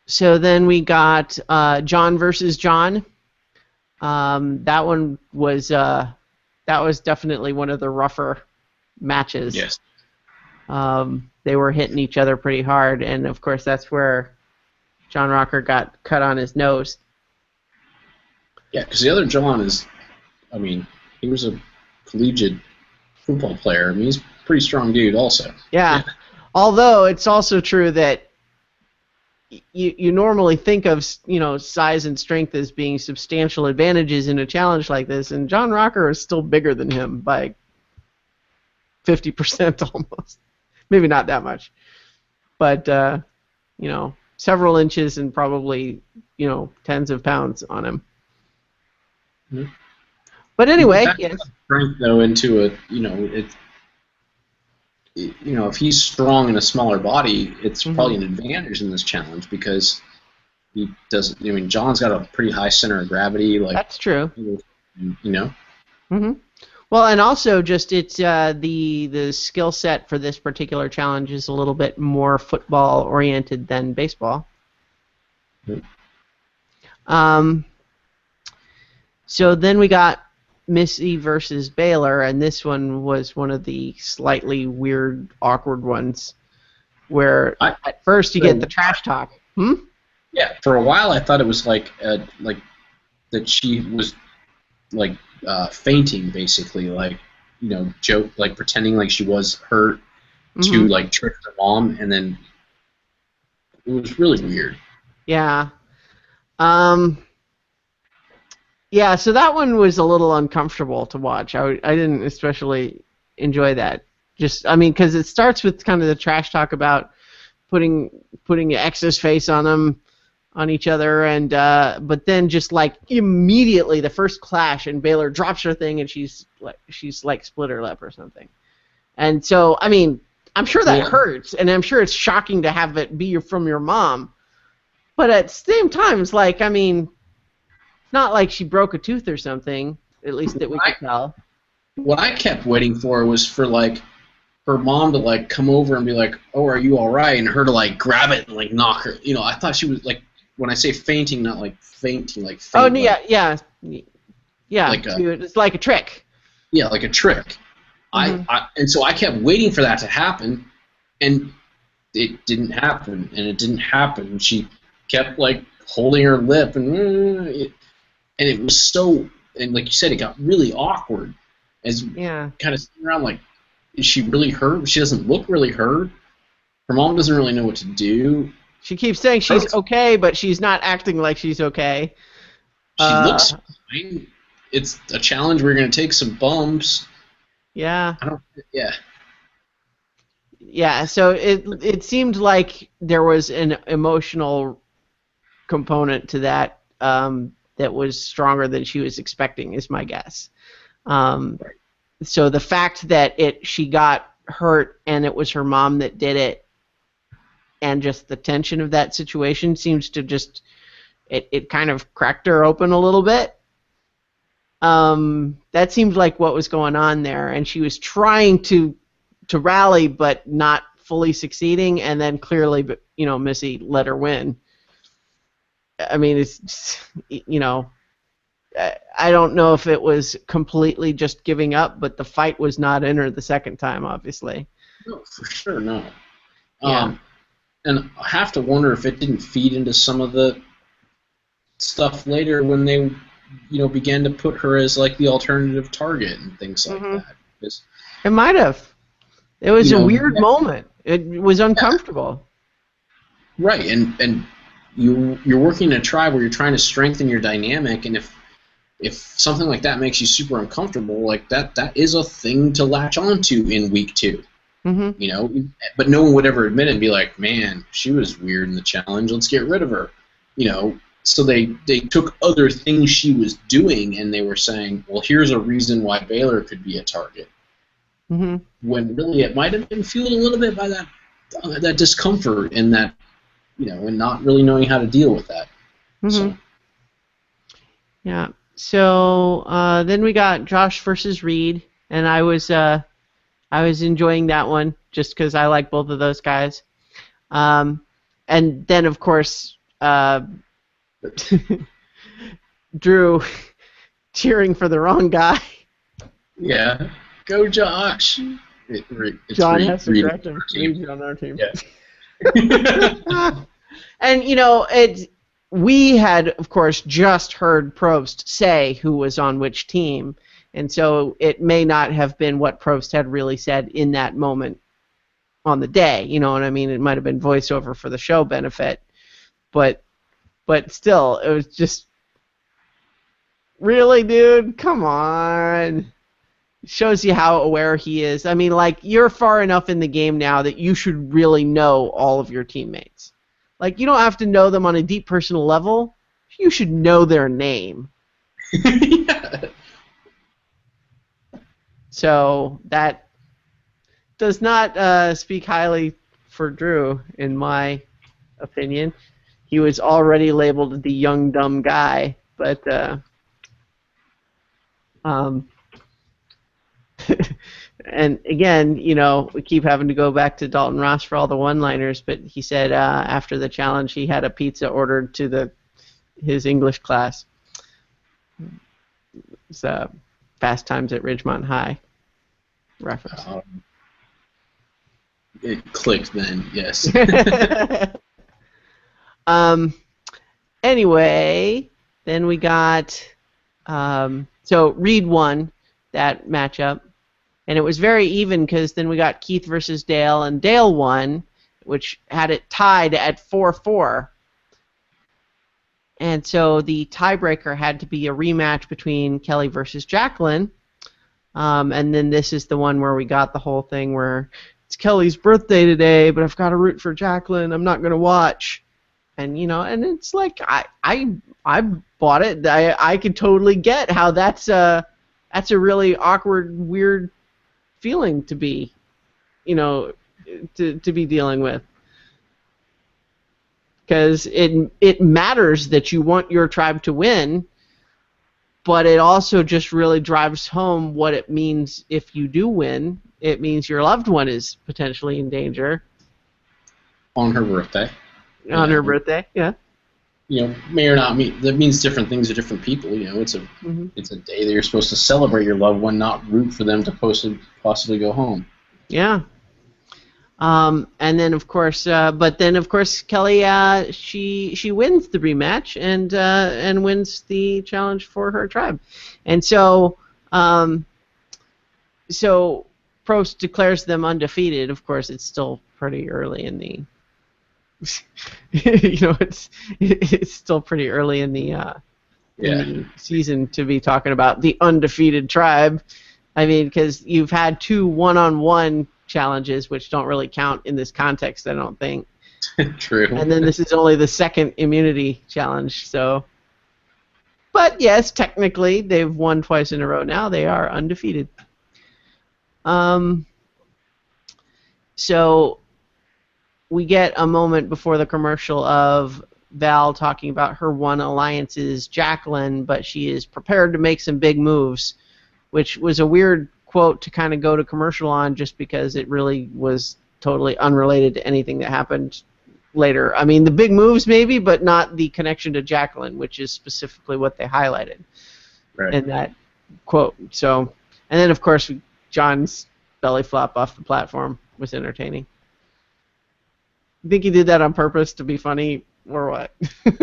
So then we got John versus John. That one was definitely one of the rougher matches. Yes. They were hitting each other pretty hard, and of course that's where John Rocker got cut on his nose. Yeah, because the other John he was a collegiate football player. I mean, he's a pretty strong dude also. Yeah. Although it's also true that you normally think of, size and strength as being substantial advantages in a challenge like this, and John Rocker is still bigger than him by 50% almost. Maybe not that much, but several inches and probably tens of pounds on him. Mm-hmm. But anyway, yes. Strength though into a if he's strong in a smaller body, it's probably an advantage in this challenge because he doesn't. I mean, John's got a pretty high center of gravity. Like that's true. Mm-hmm. Well, and also just it's the skill set for this particular challenge is a little bit more football oriented than baseball. Mm-hmm. So then we got Missy versus Baylor, and this one was one of the slightly weird, awkward ones, where at first you get the trash talk. Yeah, for a while I thought it was like that she was like fainting, basically, joke, like pretending like she was hurt to like trick her mom, and then it was really weird. Yeah. Yeah, so that one was a little uncomfortable to watch. I didn't especially enjoy that. Because it starts with kind of the trash talk about putting X's face on each other, and but then just like immediately the first clash, and Baylor drops her thing, and she's like split her lip or something. And so I'm sure that hurts, and I'm sure it's shocking to have it be from your mom, but at the same time, it's like not like she broke a tooth or something, at least that we could tell. What I kept waiting for was for, like, her mom to, like, come over and be like, oh, are you all right? And her to, like, grab it and, like, knock her. I thought she was, like, when I say fainting, not, like, fainting, like, faint. Oh, yeah. Like it's like a trick. Yeah, like a trick. And so I kept waiting for that to happen, and it didn't happen, and it didn't happen. She kept, like, holding her lip, and it was so, and like you said, it got really awkward as kind of sitting around like, is she really hurt? She doesn't look really hurt. Her mom doesn't really know what to do. She keeps saying she's okay, but she's not acting like she's okay. She looks fine. It's a challenge. We're going to take some bumps. Yeah. Yeah, so it seemed like there was an emotional component to that that was stronger than she was expecting, is my guess. So the fact that she got hurt and it was her mom that did it, and just the tension of that situation seems to just it kind of cracked her open a little bit. That seemed like what was going on there, and she was trying to rally but not fully succeeding, and then clearly, Missy let her win. It's I don't know if it was completely just giving up, but the fight was not in her the second time, obviously. No, for sure, no. Yeah. And I have to wonder if it didn't feed into some of the stuff later when they, began to put her as like the alternative target and things like that. Because, it might have. It was a weird moment. It was uncomfortable. Right, and you're working in a tribe where you're trying to strengthen your dynamic, and if something like that makes you super uncomfortable, like that is a thing to latch onto in week 2. But no one would ever admit it and be like, man, she was weird in the challenge, let's get rid of her. So they took other things she was doing, and they were saying, well, here's a reason why Baylor could be a target. When really it might have been fueled a little bit by that discomfort and that, and not really knowing how to deal with that. So. Yeah. So then we got Josh versus Reed, and I was enjoying that one just because I like both of those guys. And then of course Drew cheering for the wrong guy. Yeah. Go Josh. John has to correct him. Reed's on our team. Yeah. And we had, of course, just heard Probst say who was on which team, and so it may not have been what Probst had really said in that moment on the day. You know what I mean? It might have been voiceover for the show benefit. but still, it was just, really, dude? Come on. Shows you how aware he is. I mean, like, you're far enough in the game now that you should really know all of your teammates. Like, you don't have to know them on a deep personal level. You should know their name. Yeah. So that does not speak highly for Drew, in my opinion. He was already labeled the young, dumb guy, but and again, we keep having to go back to Dalton Ross for all the one-liners, but he said after the challenge he had a pizza ordered to his English class. It's Fast Times at Ridgemont High reference. It clicked then, yes. Anyway, then we got so Reed won that matchup, and it was very even because then we got Keith versus Dale, and Dale won, which had it tied at 4-4. And so the tiebreaker had to be a rematch between Kelly versus Jacqueline. And then this is the one where we got the whole thing where it's Kelly's birthday today, but I've got to root for Jacqueline. I'm not going to watch. And and it's like I bought it. I could totally get how that's a really awkward, weird feeling to be, to be dealing with. Because it matters that you want your tribe to win, but it also just really drives home what it means if you do win. It means your loved one is potentially in danger. On her birthday. On her birthday, yeah. May or not mean that means different things to different people. It's a it's a day that you're supposed to celebrate your loved one, not root for them to possibly go home. Yeah. And then of course, Kelly she wins the rematch and wins the challenge for her tribe, and so Prost declares them undefeated. Of course, it's still pretty early in the it's still pretty early in the season to be talking about the undefeated tribe. I mean, because you've had 2 one-on-one challenges, which don't really count in this context, I don't think. True. And then this is only the second immunity challenge, so. But yes, technically, they've won twice in a row now. They are undefeated. So we get a moment before the commercial of Val talking about her one alliance is Jacqueline, but she is prepared to make some big moves, which was a weird quote to kind of go to commercial on just because it really was totally unrelated to anything that happened later. I mean, the big moves maybe, but not the connection to Jacqueline, which is specifically what they highlighted in that quote. So, and then of course John's belly flop off the platform was entertaining. You think he did that on purpose to be funny, or what?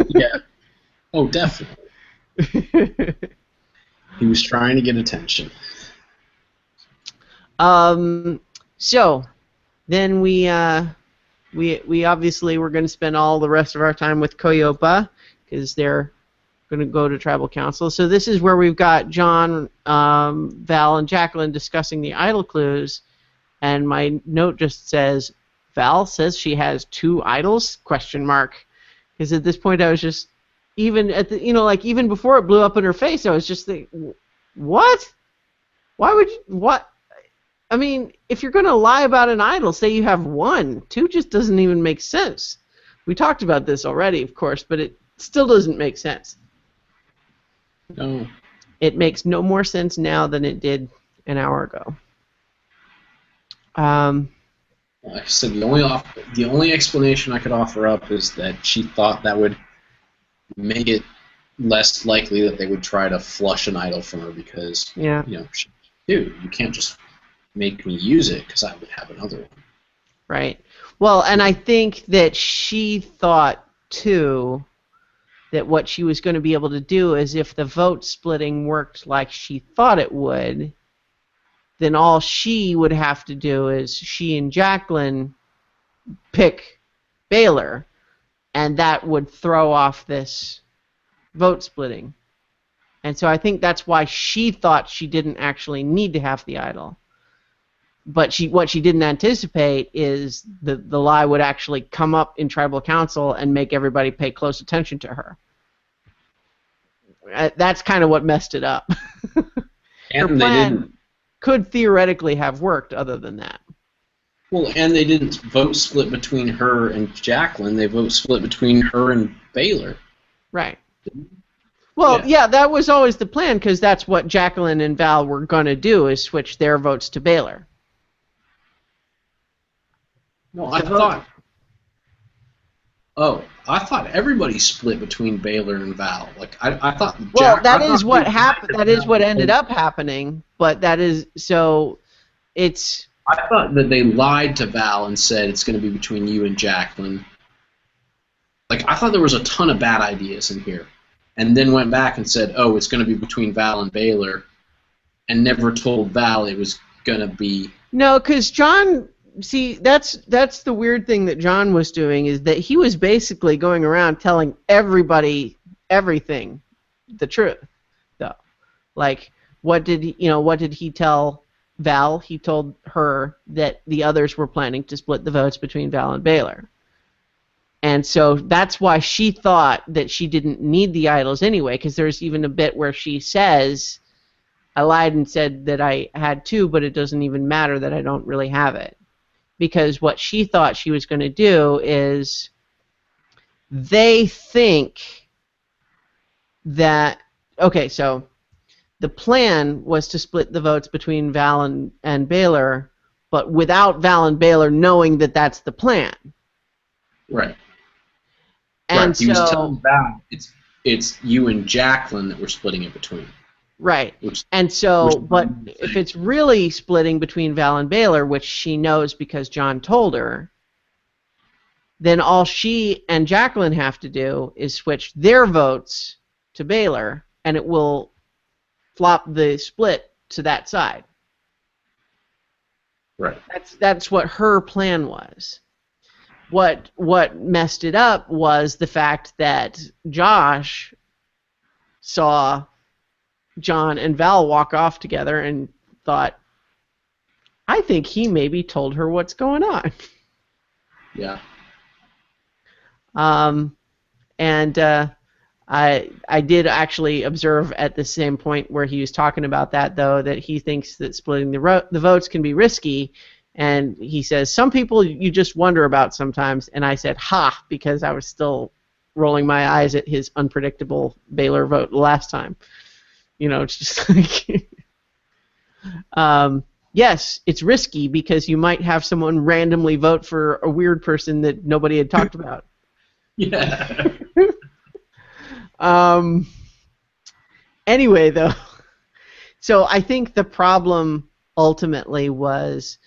Yeah. Oh, definitely. He was trying to get attention. So then we obviously we're going to spend all the rest of our time with Koyopa because they're going to go to tribal council. So this is where we've got John, Val, and Jacqueline discussing the idol clues, and my note just says Val says she has 2 idols? ? Because at this point I was just even at the even before it blew up in her face, I was just thinking, what? Why would you, what? I mean, if you're going to lie about an idol, say you have 1. 2 just doesn't even make sense. We talked about this already, of course, but it still doesn't make sense. No. It makes no more sense now than it did an hour ago. Like I said, the only explanation I could offer up is that she thought that would make it less likely that they would try to flush an idol from her because, dude, you can't just make me use it because I would have another one. Right. Well, and I think that she thought, too, that what she was going to be able to do is if the vote splitting worked like she thought it would, then all she would have to do is she and Jacqueline pick Baylor. and that would throw off this vote splitting. And so I think that's why she thought she didn't actually need to have the idol. But what she didn't anticipate is the lie would actually come up in tribal council and make everybody pay close attention to her. That's kind of what messed it up. Her plan could theoretically have worked other than that. Well, and they didn't vote split between her and Jacqueline. They vote split between her and Baylor. Right. Well, yeah, that was always the plan, because that's what Jacqueline and Val were going to do, is switch their votes to Baylor. No, I thought everybody split between Baylor and Val. Like I thought. Well, that is what happened. That is what ended up happening. But that is so. It's. I thought that they lied to Val and said it's going to be between you and Jacqueline. Like I thought there was a ton of bad ideas in here, and then went back and said, "Oh, it's going to be between Val and Baylor," and never told Val it was going to be. No, because John. See, that's the weird thing that John was doing, is that he was basically going around telling everybody everything, the truth, though. Like, what did he tell Val? He told her that the others were planning to split the votes between Val and Baylor. And so that's why she thought that she didn't need the idols anyway, because there's even a bit where she says, I lied and said that I had two, but it doesn't even matter that I don't really have it. Because what she thought she was going to do is they think that, okay, so the plan was to split the votes between Val and Baylor, but without Val and Baylor knowing that that's the plan. Right. And right. He was telling Val it's you and Jacqueline that we're splitting it between. Right. But if it's really splitting between Val and Baylor, which she knows because John told her, then all she and Jacqueline have to do is switch their votes to Baylor, and it will flop the split to that side. Right. That's what her plan was. What messed it up was the fact that Josh saw John and Val walk off together and thought, I think he maybe told her what's going on. Yeah. And I did actually observe at the same point where he was talking about that, though, that he thinks that splitting the votes can be risky. And he says, some people you just wonder about sometimes. And I said, ha, because I was still rolling my eyes at his unpredictable Baylor vote last time. You know, it's just like, yes, it's risky because you might have someone randomly vote for a weird person that nobody had talked about. Yeah. Anyway, though, so I think the problem ultimately was,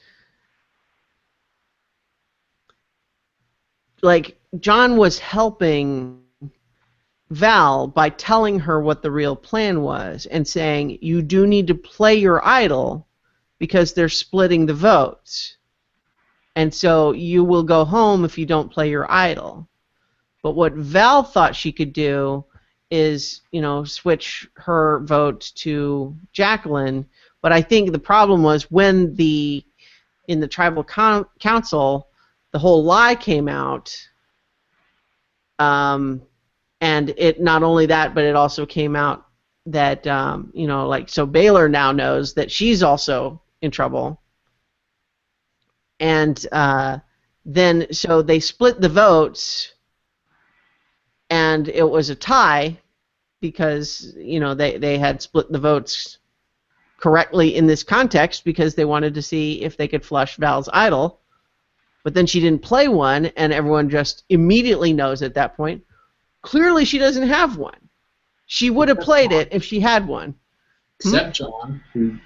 like, John was helping Val by telling her what the real plan was and saying, you do need to play your idol because they're splitting the votes. And so you will go home if you don't play your idol. But what Val thought she could do is, switch her vote to Jacqueline. But I think the problem was when in the tribal council, the whole lie came out, and it not only that, but it also came out that, so Baylor now knows that she's also in trouble. And then, so they split the votes, and it was a tie because, they had split the votes correctly in this context because they wanted to see if they could flush Val's idol. But then she didn't play one, and everyone just immediately knows at that point, clearly she doesn't have one. She would have played it if she had one. Except John, who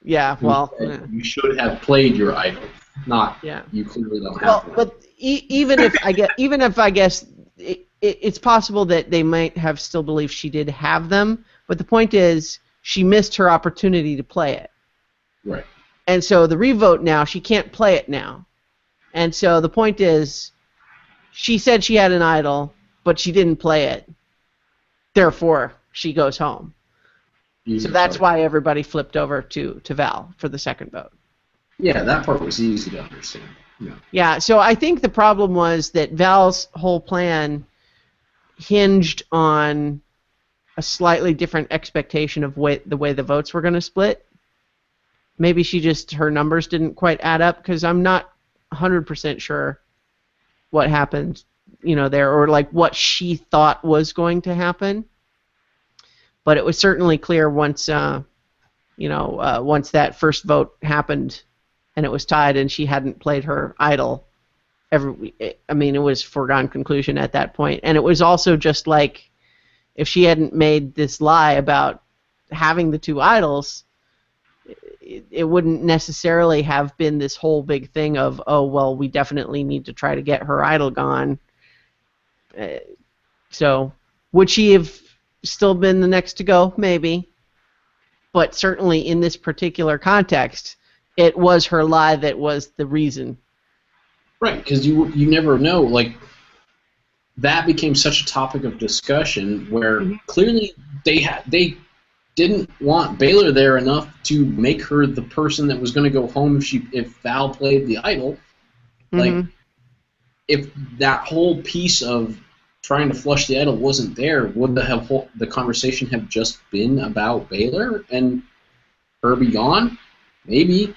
you should have played your idol, not you clearly don't have one. But even if I guess it's possible that they might have still believed she did have them, but the point is she missed her opportunity to play it. Right. And so the revote now, she can't play it now. And so the point is, she said she had an idol, but she didn't play it. Therefore, she goes home. So that's why everybody flipped over to Val for the second vote. Yeah, that part was easy to understand. Yeah, so I think the problem was that Val's whole plan hinged on a slightly different expectation of the way the votes were going to split. Maybe her numbers didn't quite add up, because I'm not 100% sure what happened, there, or like what she thought was going to happen. But it was certainly clear once, once that first vote happened, and it was tied, and she hadn't played her idol. It was foregone conclusion at that point, and it was also just like, if she hadn't made this lie about having the two idols, it wouldn't necessarily have been this whole big thing of, oh, well, we definitely need to try to get her idol gone. So would she have still been the next to go? Maybe. But certainly in this particular context, it was her lie that was the reason. Right, because you never know. Like, that became such a topic of discussion where clearly they didn't want Baylor there enough to make her the person that was going to go home if Val played the idol. Like, if that whole piece of trying to flush the idol wasn't there, would the conversation have just been about Baylor and her be gone? Maybe,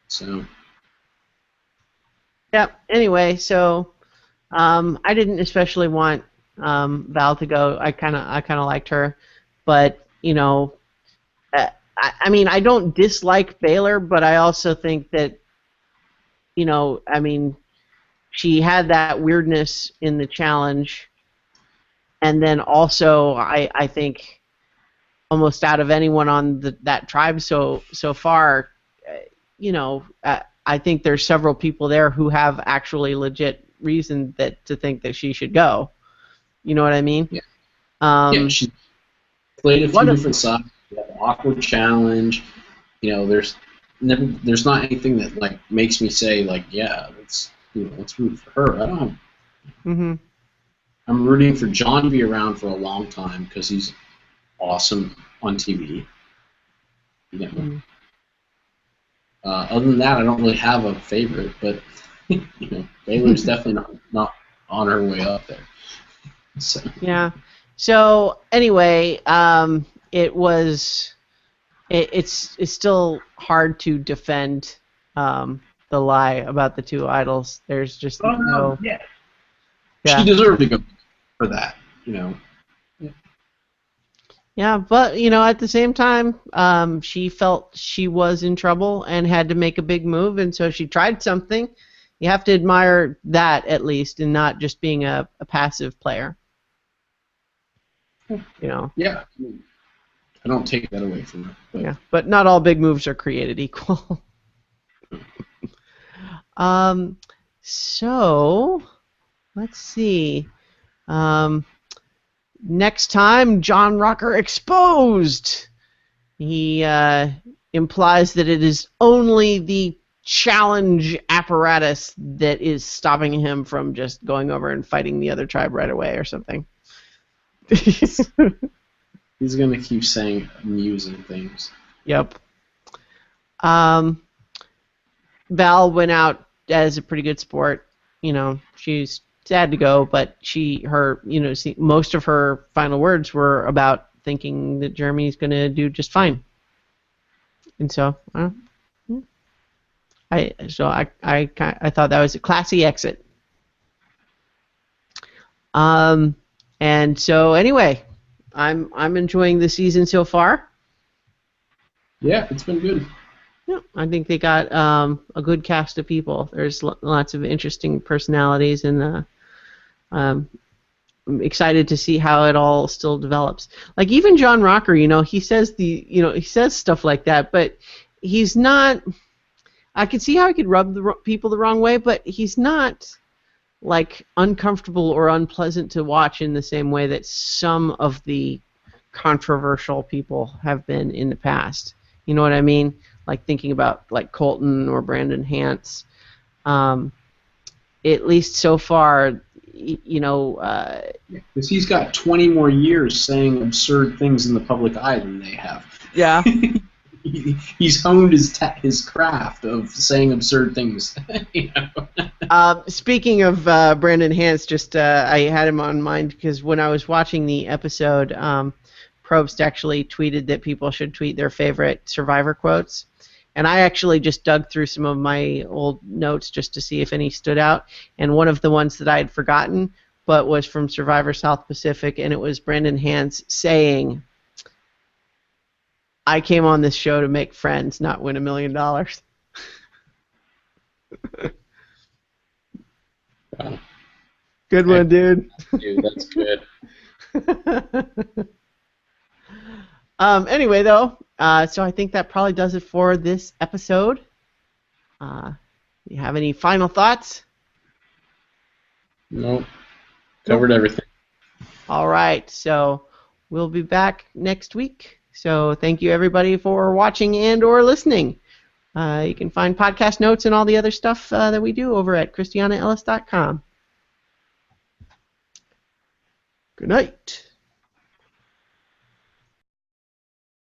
So. Yep. Anyway, so I didn't especially want Val to go. I kind of liked her, but I don't dislike Baylor, but I also think that she had that weirdness in the challenge, and then also I think almost out of anyone on that tribe so far, I think there's several people there who have actually legit reason to think that she should go. You know what I mean? Yeah. She played a few different sides. She had an awkward challenge. There's not anything that like makes me say like, yeah, let's root for her. I don't know. I'm rooting for John to be around for a long time because he's awesome on TV. Other than that, I don't really have a favorite, but Baylor's definitely not on her way up there. So. Yeah. So anyway, it's still hard to defend the lie about the two idols. There's just no. Yeah. She deserved to go for that. Yeah, but at the same time, she felt she was in trouble and had to make a big move, and so she tried something. You have to admire that at least, and not just being a passive player. Yeah, I don't take that away from her. But. Yeah, but not all big moves are created equal. So let's see. Next time, John Rocker exposed. He implies that it is only the challenge apparatus that is stopping him from just going over and fighting the other tribe right away or something. He's going to keep saying amusing things. Yep. Val went out as a pretty good sport. She's sad to go, but most of her final words were about thinking that Jeremy's going to do just fine. And so, I thought that was a classy exit. And so anyway, I'm enjoying the season so far. Yeah, it's been good. Yeah, I think they got a good cast of people. There's lots of interesting personalities, and I'm excited to see how it all still develops. Like even John Rocker, he says he says stuff like that, but he's not. I could see how he could rub people the wrong way, but he's not like uncomfortable or unpleasant to watch in the same way that some of the controversial people have been in the past. You know what I mean? Like thinking about like Colton or Brandon Hance. at least so far, you know. Because he's got 20 more years saying absurd things in the public eye than they have. Yeah. He's honed his craft of saying absurd things. You know? Speaking of Brandon Hance, just I had him on mind because when I was watching the episode, Probst actually tweeted that people should tweet their favorite Survivor quotes. And I actually just dug through some of my old notes just to see if any stood out. And one of the ones that I had forgotten, but was from Survivor South Pacific, and it was Brandon Hance saying, "I came on this show to make friends, not win $1 million." Wow. Good one, dude. Dude, that's good. Anyway, though, so I think that probably does it for this episode. You have any final thoughts? Nope. Covered everything. All right, so we'll be back next week. So thank you, everybody, for watching and or listening. You can find podcast notes and all the other stuff that we do over at ChristianaEllis.com. Good night.